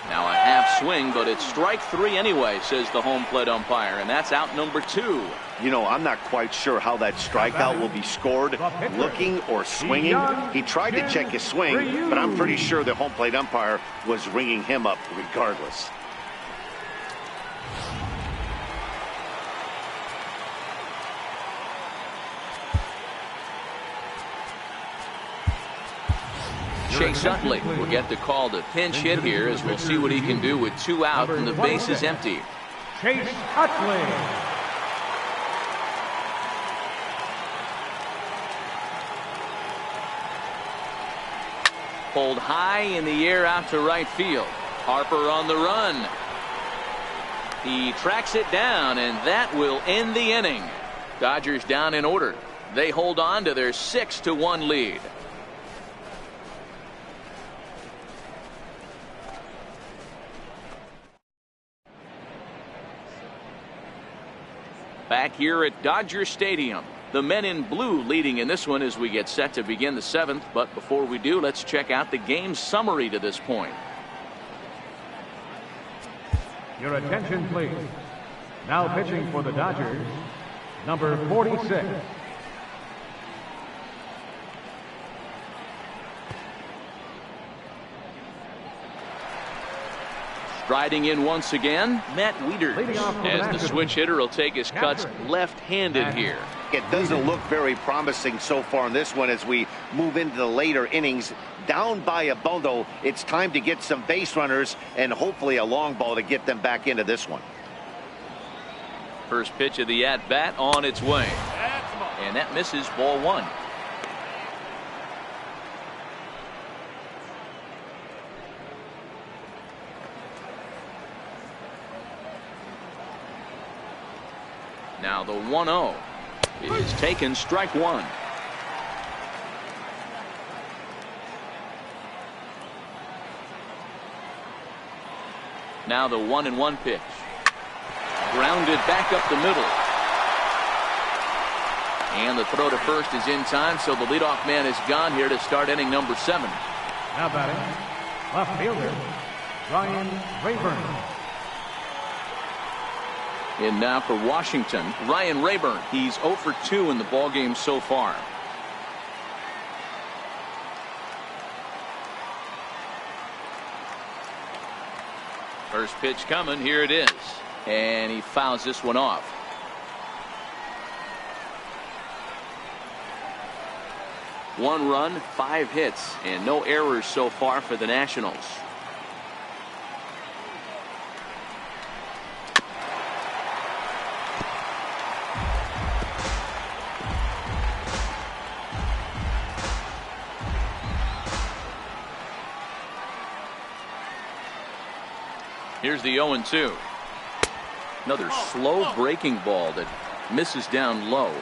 [SPEAKER 1] Now a half swing, but it's strike 3 anyway, says the home plate umpire, and that's out number 2.
[SPEAKER 2] You know, I'm not quite sure how that strikeout will be scored, looking or swinging. He tried to check his swing, but I'm pretty sure the home plate umpire was ringing him up regardless.
[SPEAKER 1] Chase Utley will get the call to pinch hit here as we'll see what he can do with 2 out and the base is empty.
[SPEAKER 4] Chase Utley.
[SPEAKER 1] Pulled high in the air out to right field. Harper on the run. He tracks it down, and that will end the inning. Dodgers down in order. They hold on to their 6-1 lead. Back here at Dodger Stadium, the men in blue leading in this one as we get set to begin the 7th. But before we do, let's check out the game summary to this point.
[SPEAKER 4] Your attention, please. Now pitching for the Dodgers, number 46.
[SPEAKER 1] Striding in once again, Matt Wieters, as the switch hitter will take his cuts left-handed here.
[SPEAKER 2] It doesn't look very promising so far in this one as we move into the later innings. Down by a bundle, it's time to get some base runners and hopefully a long ball to get them back into this one.
[SPEAKER 1] First pitch of the at-bat on its way. And that misses, ball 1. Now the 1-0 is taken, strike 1. Now the 1-1 pitch. Grounded back up the middle. And the throw to first is in time, so the leadoff man is gone here to start inning number 7.
[SPEAKER 4] Now batting, left fielder, Ryan Rayburn.
[SPEAKER 1] In now for Washington, Ryan Rayburn. He's 0 for 2 in the ballgame so far. First pitch coming, here it is. And he fouls this one off. One run, 5 hits, and no errors so far for the Nationals. Here's the 0-2. Another slow breaking ball that misses down low.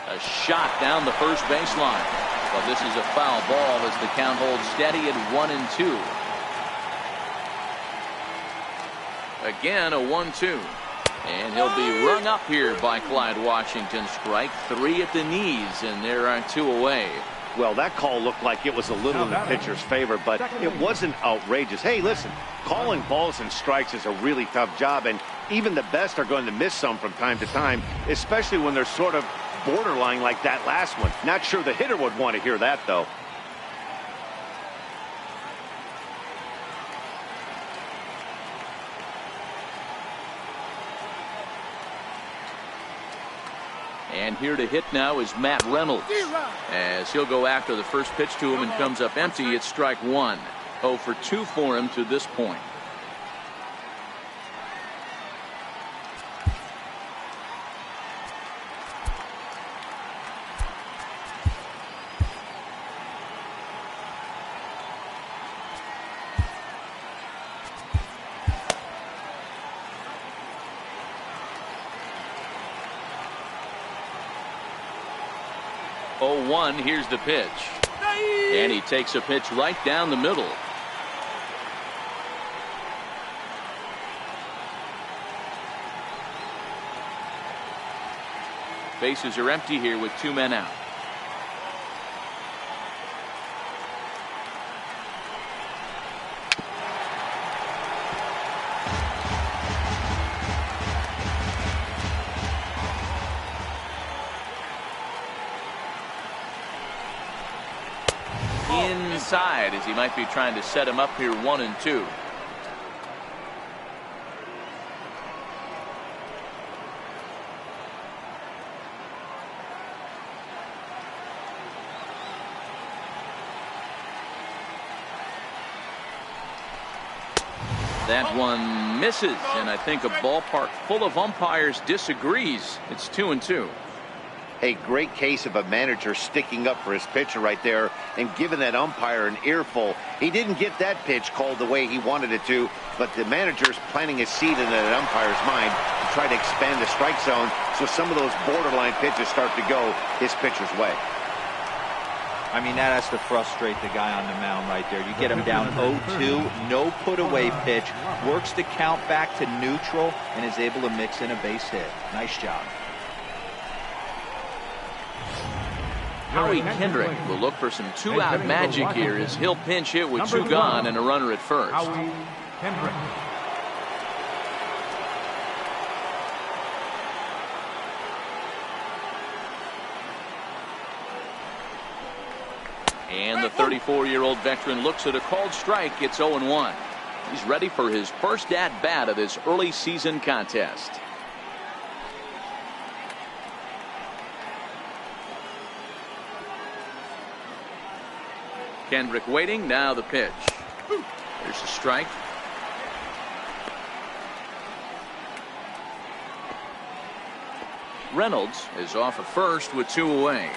[SPEAKER 1] A shot down the first baseline. Well, this is a foul ball as the count holds steady at 1-2. Again, a 1-2. And he'll be rung up here by Clyde Washington. Strike 3 at the knees, and there are 2 away.
[SPEAKER 2] Well, that call looked like it was a little in the pitcher's favor, but it wasn't outrageous. Hey, listen, calling balls and strikes is a really tough job, and even the best are going to miss some from time to time, especially when they're sort of borderline like that last one. Not sure the hitter would want to hear that, though.
[SPEAKER 1] And here to hit now is Matt Reynolds, as he'll go after the first pitch to him and comes up empty. It's strike 1. 0 for 2 for him to this point. Here's the pitch, and he takes a pitch right down the middle. Bases are empty here with 2 men out. Inside, as he might be trying to set him up here 1-2. That one misses, and I think a ballpark full of umpires disagrees. It's 2-2.
[SPEAKER 2] A great case of a manager sticking up for his pitcher right there and giving that umpire an earful. He didn't get that pitch called the way he wanted it to, but the manager's planting a seed in that umpire's mind to try to expand the strike zone so some of those borderline pitches start to go his pitcher's way.
[SPEAKER 3] I mean, that has to frustrate the guy on the mound right there. You get him down 0-2, no put-away pitch, works the count back to neutral, and is able to mix in a base hit. Nice job.
[SPEAKER 1] Howie Kendrick will look for some 2-out magic here as he'll pinch hit with 2 gone and a runner at first.
[SPEAKER 4] Howie Kendrick.
[SPEAKER 1] And the 34-year-old veteran looks at a called strike. It's 0-1. He's ready for his first at-bat of this early season contest. Kendrick waiting. Now the pitch. There's a strike. Reynolds is off at first with 2 away.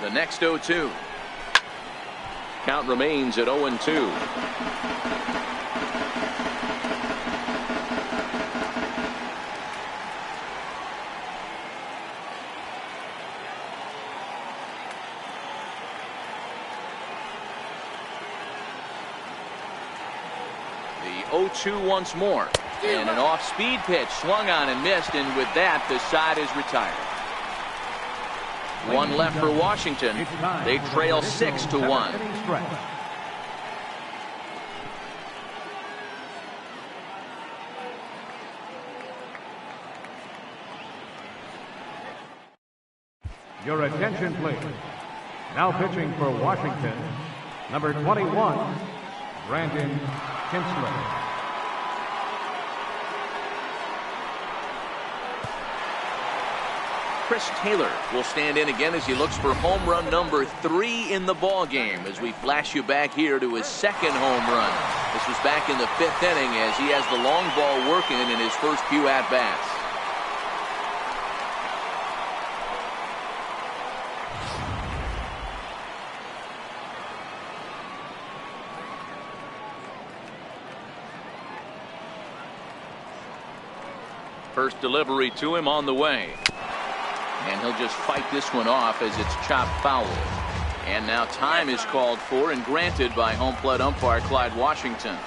[SPEAKER 1] The next 0-2. Count remains at 0-2. The 0-2 once more. And an off-speed pitch swung on and missed, and with that the side is retired. 1 left for Washington. They trail 6-1.
[SPEAKER 4] Your attention, please. Now pitching for Washington, number 21, Brandon Kinsley.
[SPEAKER 1] Chris Taylor will stand in again as he looks for home run number 3 in the ball game as we flash you back here to his second home run. This was back in the 5th inning as he has the long ball working in his first few at-bats. First delivery to him on the way. And he'll just fight this one off as it's chopped foul. And now time is called for and granted by home plate umpire Clyde Washington.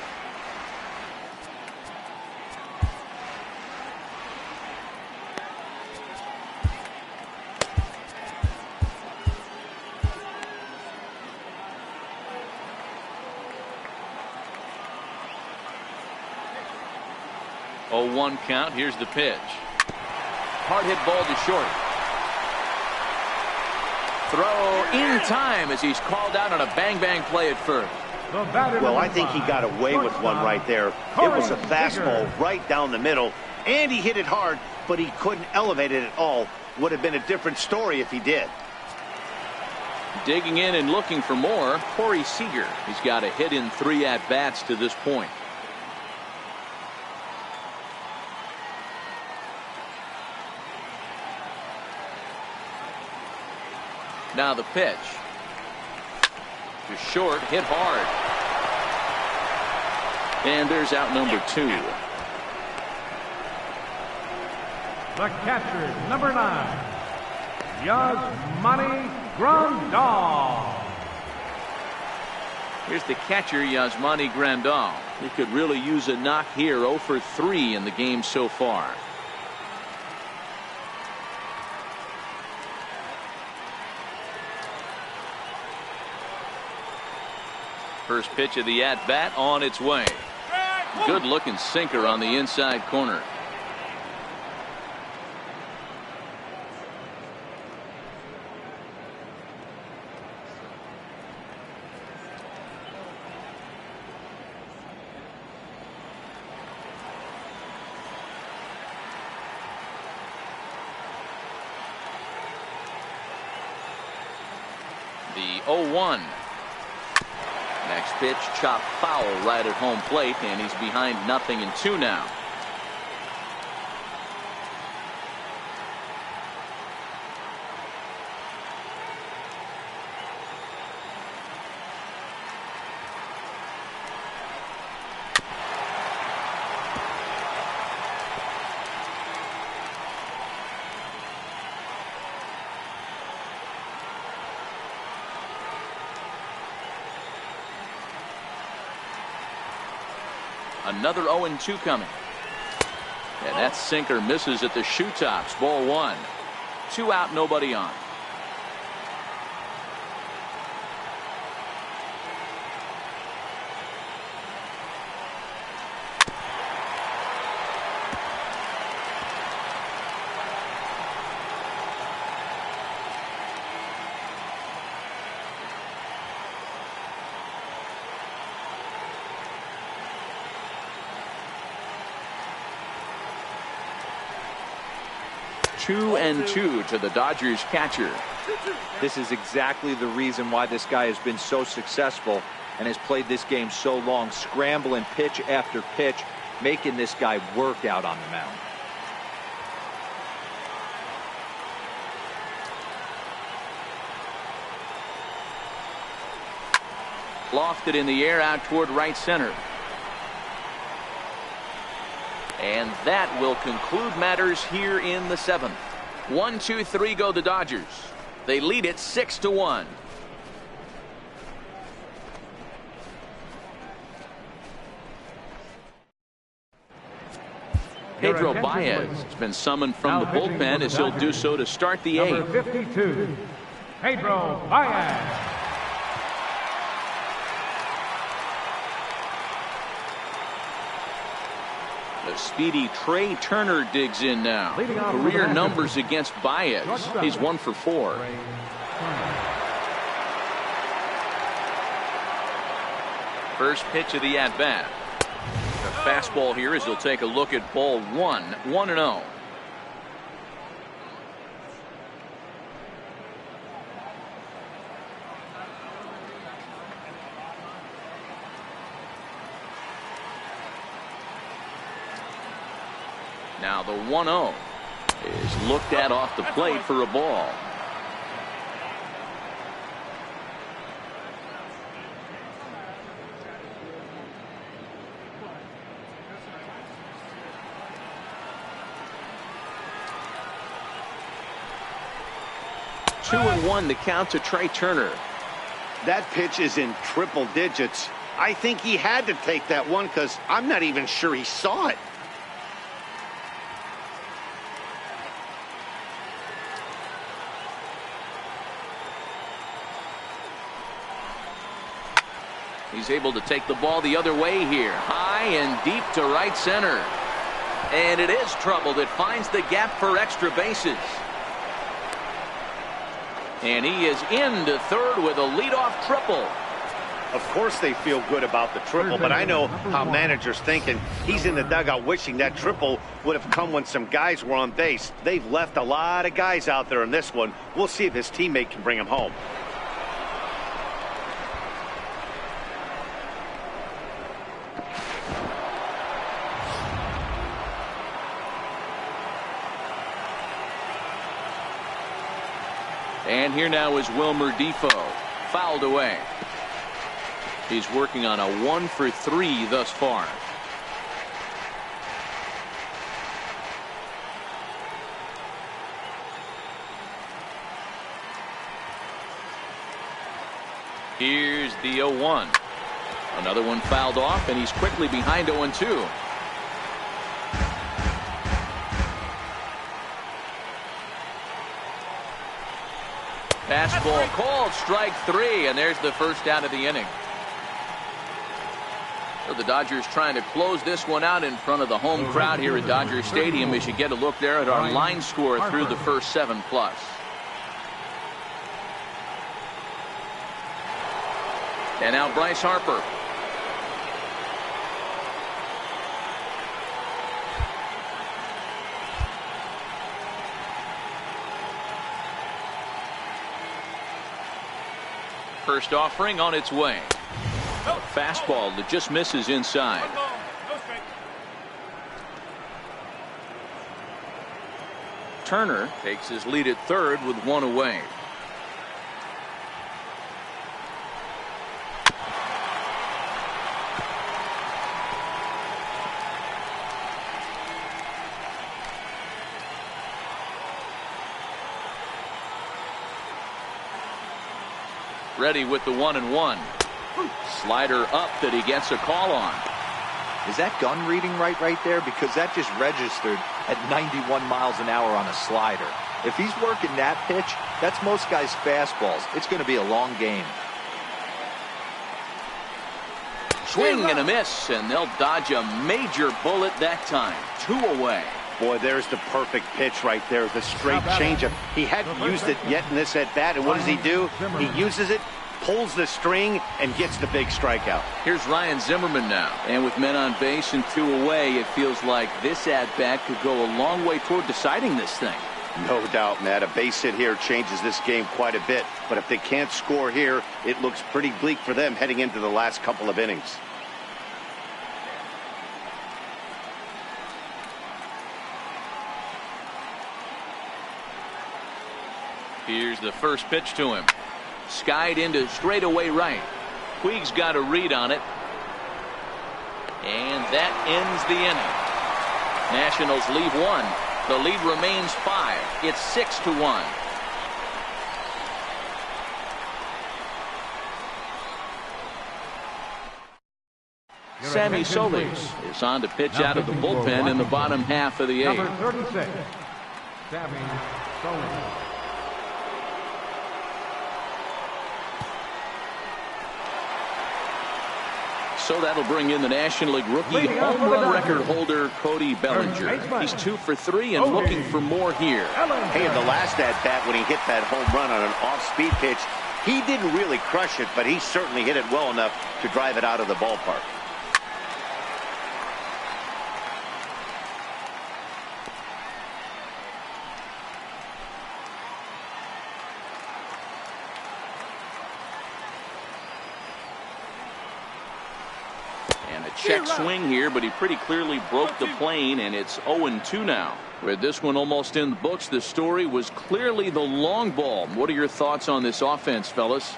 [SPEAKER 1] Oh, 1 count. Here's the pitch. Hard hit ball to short. Throw in time as he's called out on a bang play at first.
[SPEAKER 2] Well, I think he got away with one right there. It was a fastball right down the middle, and he hit it hard, but he couldn't elevate it at all. Would have been a different story if he did.
[SPEAKER 1] Digging in and looking for more, Corey Seager. He's got a hit in 3 at-bats to this point. Now the pitch. To short, hit hard. And there's out number 2.
[SPEAKER 4] The catcher, number 9, Yasmani Grandal.
[SPEAKER 1] Here's the catcher, Yasmani Grandal. He could really use a knock here. 0 for 3 in the game so far. First pitch of the at-bat on its way. Good looking sinker on the inside corner. The 0-1. Next pitch, chopped foul right at home plate, and he's behind 0-2 now. Another 0-2 coming. And that sinker misses at the shoe tops. Ball 1. 2 out, nobody on. Two and 2 to the Dodgers catcher.
[SPEAKER 3] This is exactly the reason why this guy has been so successful and has played this game so long, scrambling pitch after pitch, making this guy work out on the mound.
[SPEAKER 1] Lofted in the air out toward right center. And that will conclude matters here in the 7th. 1-2-3 go the Dodgers. They lead it 6-1. Pedro Baez has been summoned from the bullpen as he'll do so to start the 8th.
[SPEAKER 4] Number 52, Pedro Baez.
[SPEAKER 1] The speedy Trey Turner digs in now. Career numbers against Baez. He's 1 for 4. First pitch of the at-bat. The fastball here as he'll take a look at ball 1. 1-0. Now the 1-0 is looked at off the plate for a ball. Two and one to count to Trey Turner.
[SPEAKER 2] That pitch is in triple digits. I think he had to take that one because I'm not even sure he saw it.
[SPEAKER 1] He's able to take the ball the other way here. High and deep to right center. And it is trouble that finds the gap for extra bases. And he is into third with a leadoff triple.
[SPEAKER 2] Of course they feel good about the triple, but I know how managers thinking. He's in the dugout wishing that triple would have come when some guys were on base. They've left a lot of guys out there in this one. We'll see if his teammate can bring him home.
[SPEAKER 1] And here now is Wilmer Defoe. Fouled away. He's working on a 1-for-3 thus far. Here's the 0-1. Another one fouled off, and he's quickly behind 0-2. Fastball called, strike three, and there's the first out of the inning. So the Dodgers trying to close this one out in front of the home crowd here at Dodger Stadium as you get a look there at our line score through the first 7+. And now Bryce Harper. First offering on its way. A fastball that just misses inside. Turner takes his lead at third with one away. Ready with the 1-1. Slider up that he gets a call on.
[SPEAKER 3] Is that gun reading right there? Because that just registered at 91 miles an hour on a slider. If he's working that pitch, that's most guys' fastballs. It's going to be a long game.
[SPEAKER 1] Swing and a miss, and they'll dodge a major bullet that time. 2 away.
[SPEAKER 2] Boy, there's the perfect pitch right there. The straight changeup. He hadn't used it yet in this at-bat, and what does he do? He uses it, pulls the string, and gets the big strikeout.
[SPEAKER 1] Here's Ryan Zimmerman now. And with men on base and 2 away, it feels like this at-bat could go a long way toward deciding this thing.
[SPEAKER 2] No doubt, Matt. A base hit here changes this game quite a bit. But if they can't score here, it looks pretty bleak for them heading into the last couple of innings.
[SPEAKER 1] Here's the first pitch to him. Skied into straightaway right. Puig's got a read on it. And that ends the inning. Nationals leave 1. The lead remains 5. It's 6-1. Sammy Solis is on to pitch out of the bullpen in the bottom half of the 8th.
[SPEAKER 4] Number 36, Sammy Solis.
[SPEAKER 1] So that'll bring in the National League rookie home run record holder Cody Bellinger. He's 2 for 3 and looking for more here.
[SPEAKER 2] Hey, in the last at-bat when he hit that home run on an off-speed pitch, he didn't really crush it, but he certainly hit it well enough to drive it out of the ballpark.
[SPEAKER 1] check swing here, but he pretty clearly broke the plane, and it's 0-2 now. With this one almost in the books, the story was clearly the long ball. What are your thoughts on this offense, fellas?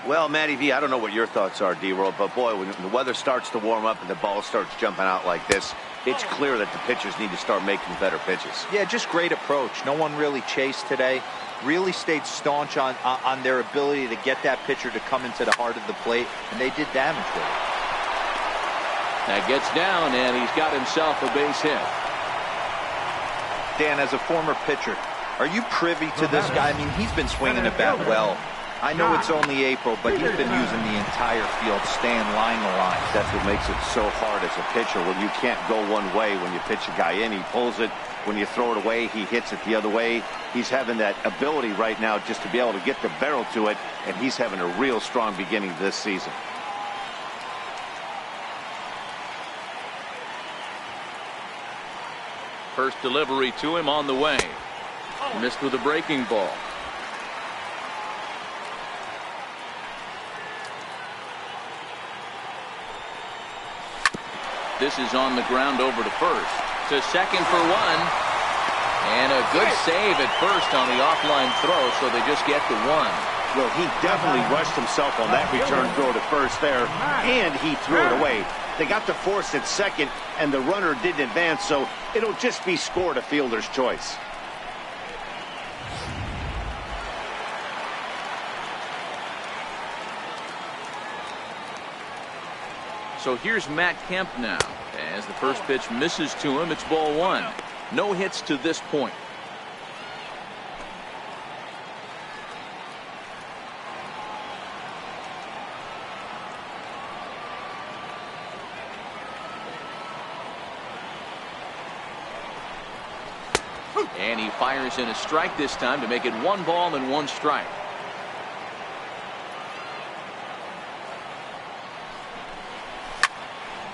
[SPEAKER 2] Well, Matty V, I don't know what your thoughts are, D-Roll, but boy, when the weather starts to warm up and the ball starts jumping out like this, it's clear that the pitchers need to start making better pitches.
[SPEAKER 3] Yeah, just great approach. No one really chased today. Really stayed staunch on their ability to get that pitcher to come into the heart of the plate, and they did damage with it.
[SPEAKER 1] That gets down, and he's got himself a base hit.
[SPEAKER 3] Dan, as a former pitcher, are you privy to this guy? I mean, he's been swinging the bat well. I know it's only April, but he's been using the entire field, staying line to line.
[SPEAKER 2] That's what makes it so hard as a pitcher when you can't go one way. When you pitch a guy in, he pulls it. When you throw it away, he hits it the other way. He's having that ability right now just to be able to get the barrel to it, and he's having a real strong beginning this season.
[SPEAKER 1] First delivery to him on the way. Missed with a breaking ball. This is on the ground over to first. To second for one. And a good save at first on the offline throw, so they just get to one.
[SPEAKER 2] Well, he definitely rushed himself on that return throw to first there, and he threw it away. They got the force at second, and the runner didn't advance, so it'll just be scored a fielder's choice.
[SPEAKER 1] So here's Matt Kemp now. As the first pitch misses to him, it's ball one. No hits to this point. And he fires in a strike this time to make it 1 ball and 1 strike.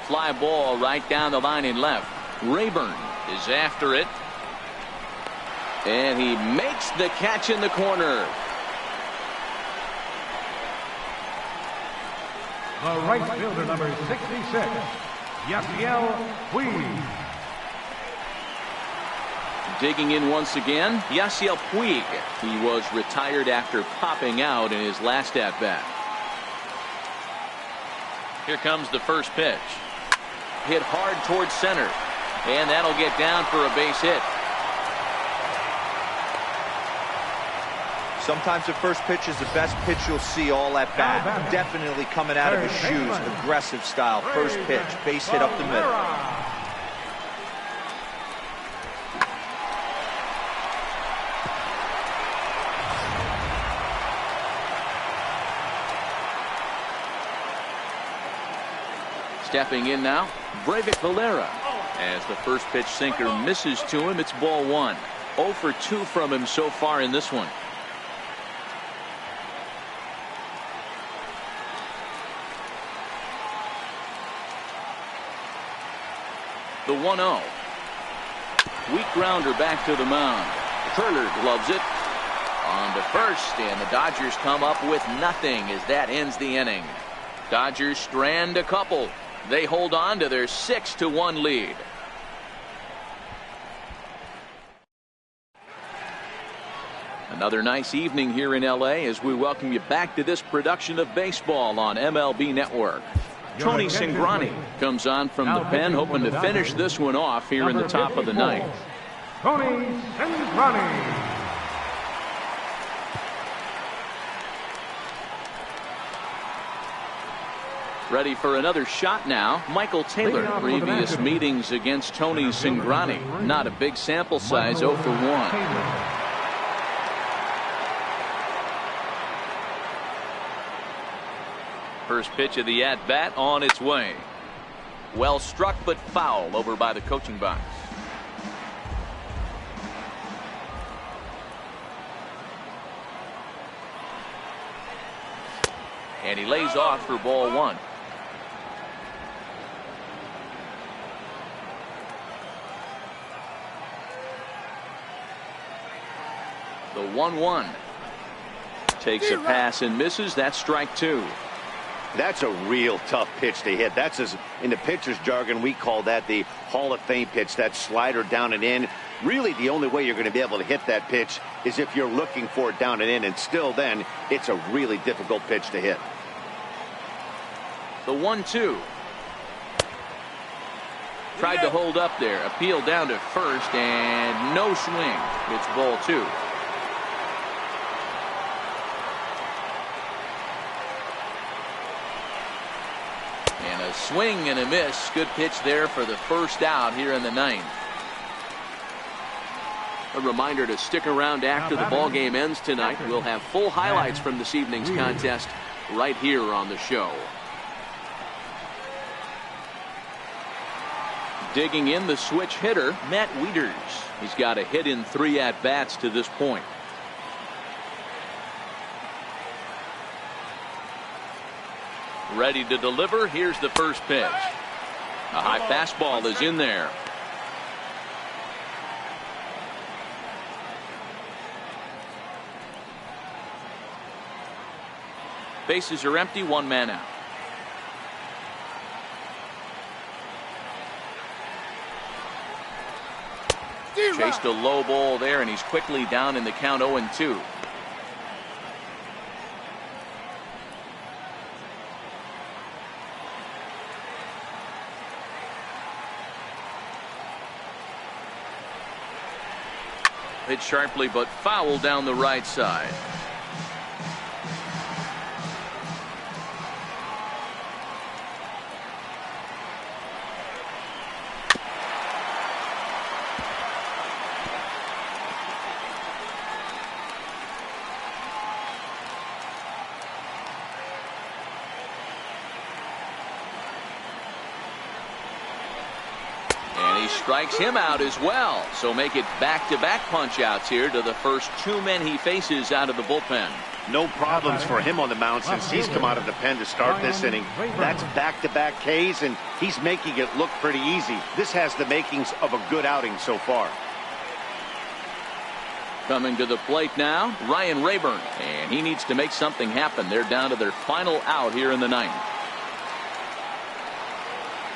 [SPEAKER 1] Fly ball right down the line in left. Rayburn is after it. And he makes the catch in the corner.
[SPEAKER 4] The right fielder, number 66, Yasiel Puig.
[SPEAKER 1] Digging in once again, Yasiel Puig. He was retired after popping out in his last at-bat. Here comes the first pitch. Hit hard towards center. And that'll get down for a base hit.
[SPEAKER 3] Sometimes the first pitch is the best pitch you'll see all at bat. Definitely coming out of his shoes. Aggressive style. First pitch. Base hit up the middle.
[SPEAKER 1] Stepping in now, Breivik Valera. As the first pitch sinker misses to him, it's ball one. 0 for 2 from him so far in this one. The 1-0. Weak grounder back to the mound. Turner gloves it. On to first, and the Dodgers come up with nothing as that ends the inning. Dodgers strand a couple. They hold on to their 6-1 lead. Another nice evening here in LA as we welcome you back to this production of baseball on MLB Network. Tony Cingrani comes on from the pen, hoping to finish this one off here in the top of the ninth.
[SPEAKER 4] Tony Cingrani.
[SPEAKER 1] Ready for another shot now. Michael Taylor. Previous meetings against Tony Cingrani. Not a big sample size, 0 for 1. First pitch of the at-bat on its way. Well struck, but foul over by the coaching box. And he lays off for ball one. The 1-1. Takes a pass and misses. That's strike 2.
[SPEAKER 2] That's a real tough pitch to hit. That's, in the pitcher's jargon, we call that the Hall of Fame pitch. That slider down and in. Really, the only way you're going to be able to hit that pitch is if you're looking for it down and in. And still then, it's a really difficult pitch to hit.
[SPEAKER 1] The 1-2. Tried to hold up there. Appeal down to first and no swing. It's ball 2. And a swing and a miss. Good pitch there for the first out here in the 9th.
[SPEAKER 5] A reminder to stick around after the ball game ends tonight. We'll have full highlights from this evening's contest right here on the show.
[SPEAKER 1] Digging in, the switch hitter, Matt Wieters. He's got a hit in 3 at-bats to this point. Ready to deliver. Here's the first pitch. A high fastball is in there. Bases are empty, 1 man out. Chased a low ball there, and he's quickly down in the count 0-2. Hit sharply, but foul down the right side. Strikes him out as well. So make it back-to-back punch-outs here to the first 2 men he faces out of the bullpen.
[SPEAKER 2] No problems for him on the mound since he's come out of the pen to start this inning. That's back-to-back Ks, and he's making it look pretty easy. This has the makings of a good outing so far.
[SPEAKER 1] Coming to the plate now, Ryan Rayburn. And he needs to make something happen. They're down to their final out here in the 9th.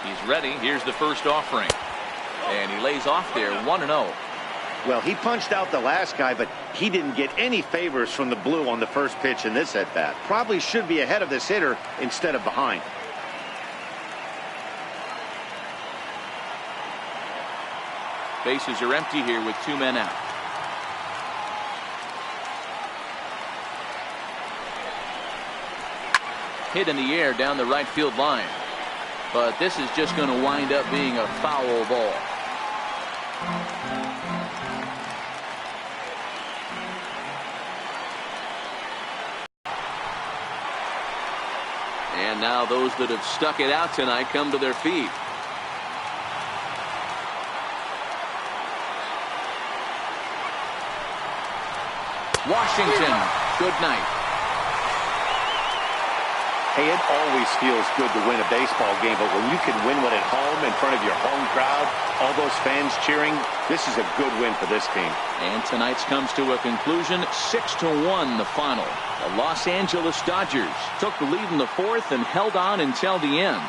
[SPEAKER 1] He's ready. Here's the first offering. And he lays off there, 1-0.
[SPEAKER 2] Well, he punched out the last guy, but he didn't get any favors from the blue on the first pitch in this at-bat. Probably should be ahead of this hitter instead of behind.
[SPEAKER 1] Bases are empty here with 2 men out. Hit in the air down the right field line. But this is just going to wind up being a foul ball. And now those that have stuck it out tonight come to their feet. Washington, good night.
[SPEAKER 2] Hey, it always feels good to win a baseball game, but when you can win one at home in front of your home crowd, all those fans cheering, this is a good win for this team.
[SPEAKER 1] And tonight's comes to a conclusion, 6-1 the final. The Los Angeles Dodgers took the lead in the 4th and held on until the end.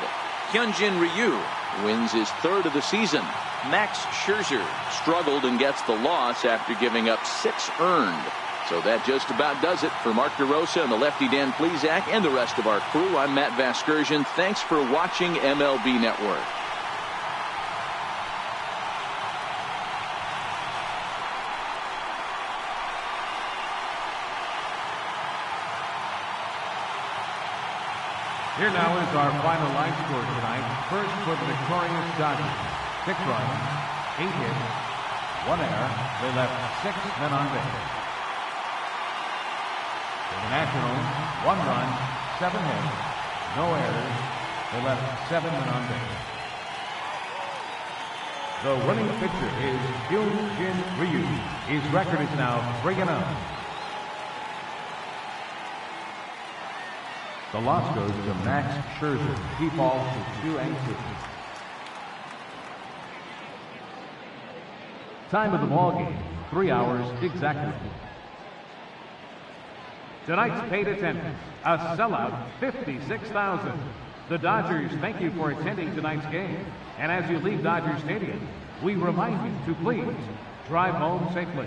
[SPEAKER 1] Hyunjin Ryu wins his 3rd of the season. Max Scherzer struggled and gets the loss after giving up 6 earned. So that just about does it for Mark DeRosa and the lefty Dan Plesac and the rest of our crew. I'm Matt Vasgersian. Thanks for watching MLB Network.
[SPEAKER 4] Here now is our final line score tonight. First for the victorious Dodgers. 6 runs, 8 hits, 1 error. They left 6 men on base. For the Nationals, 1 run, 7 hits, no errors. They left 7 men on base. The winning pitcher is Hyunjin Ryu. His record is now 3-0. The loss goes to Max Scherzer. He falls to 2-2. Time of the ball game, 3 hours exactly. Tonight's paid attendance, a sellout 56,000. The Dodgers thank you for attending tonight's game. And as you leave Dodger Stadium, we remind you to please drive home safely.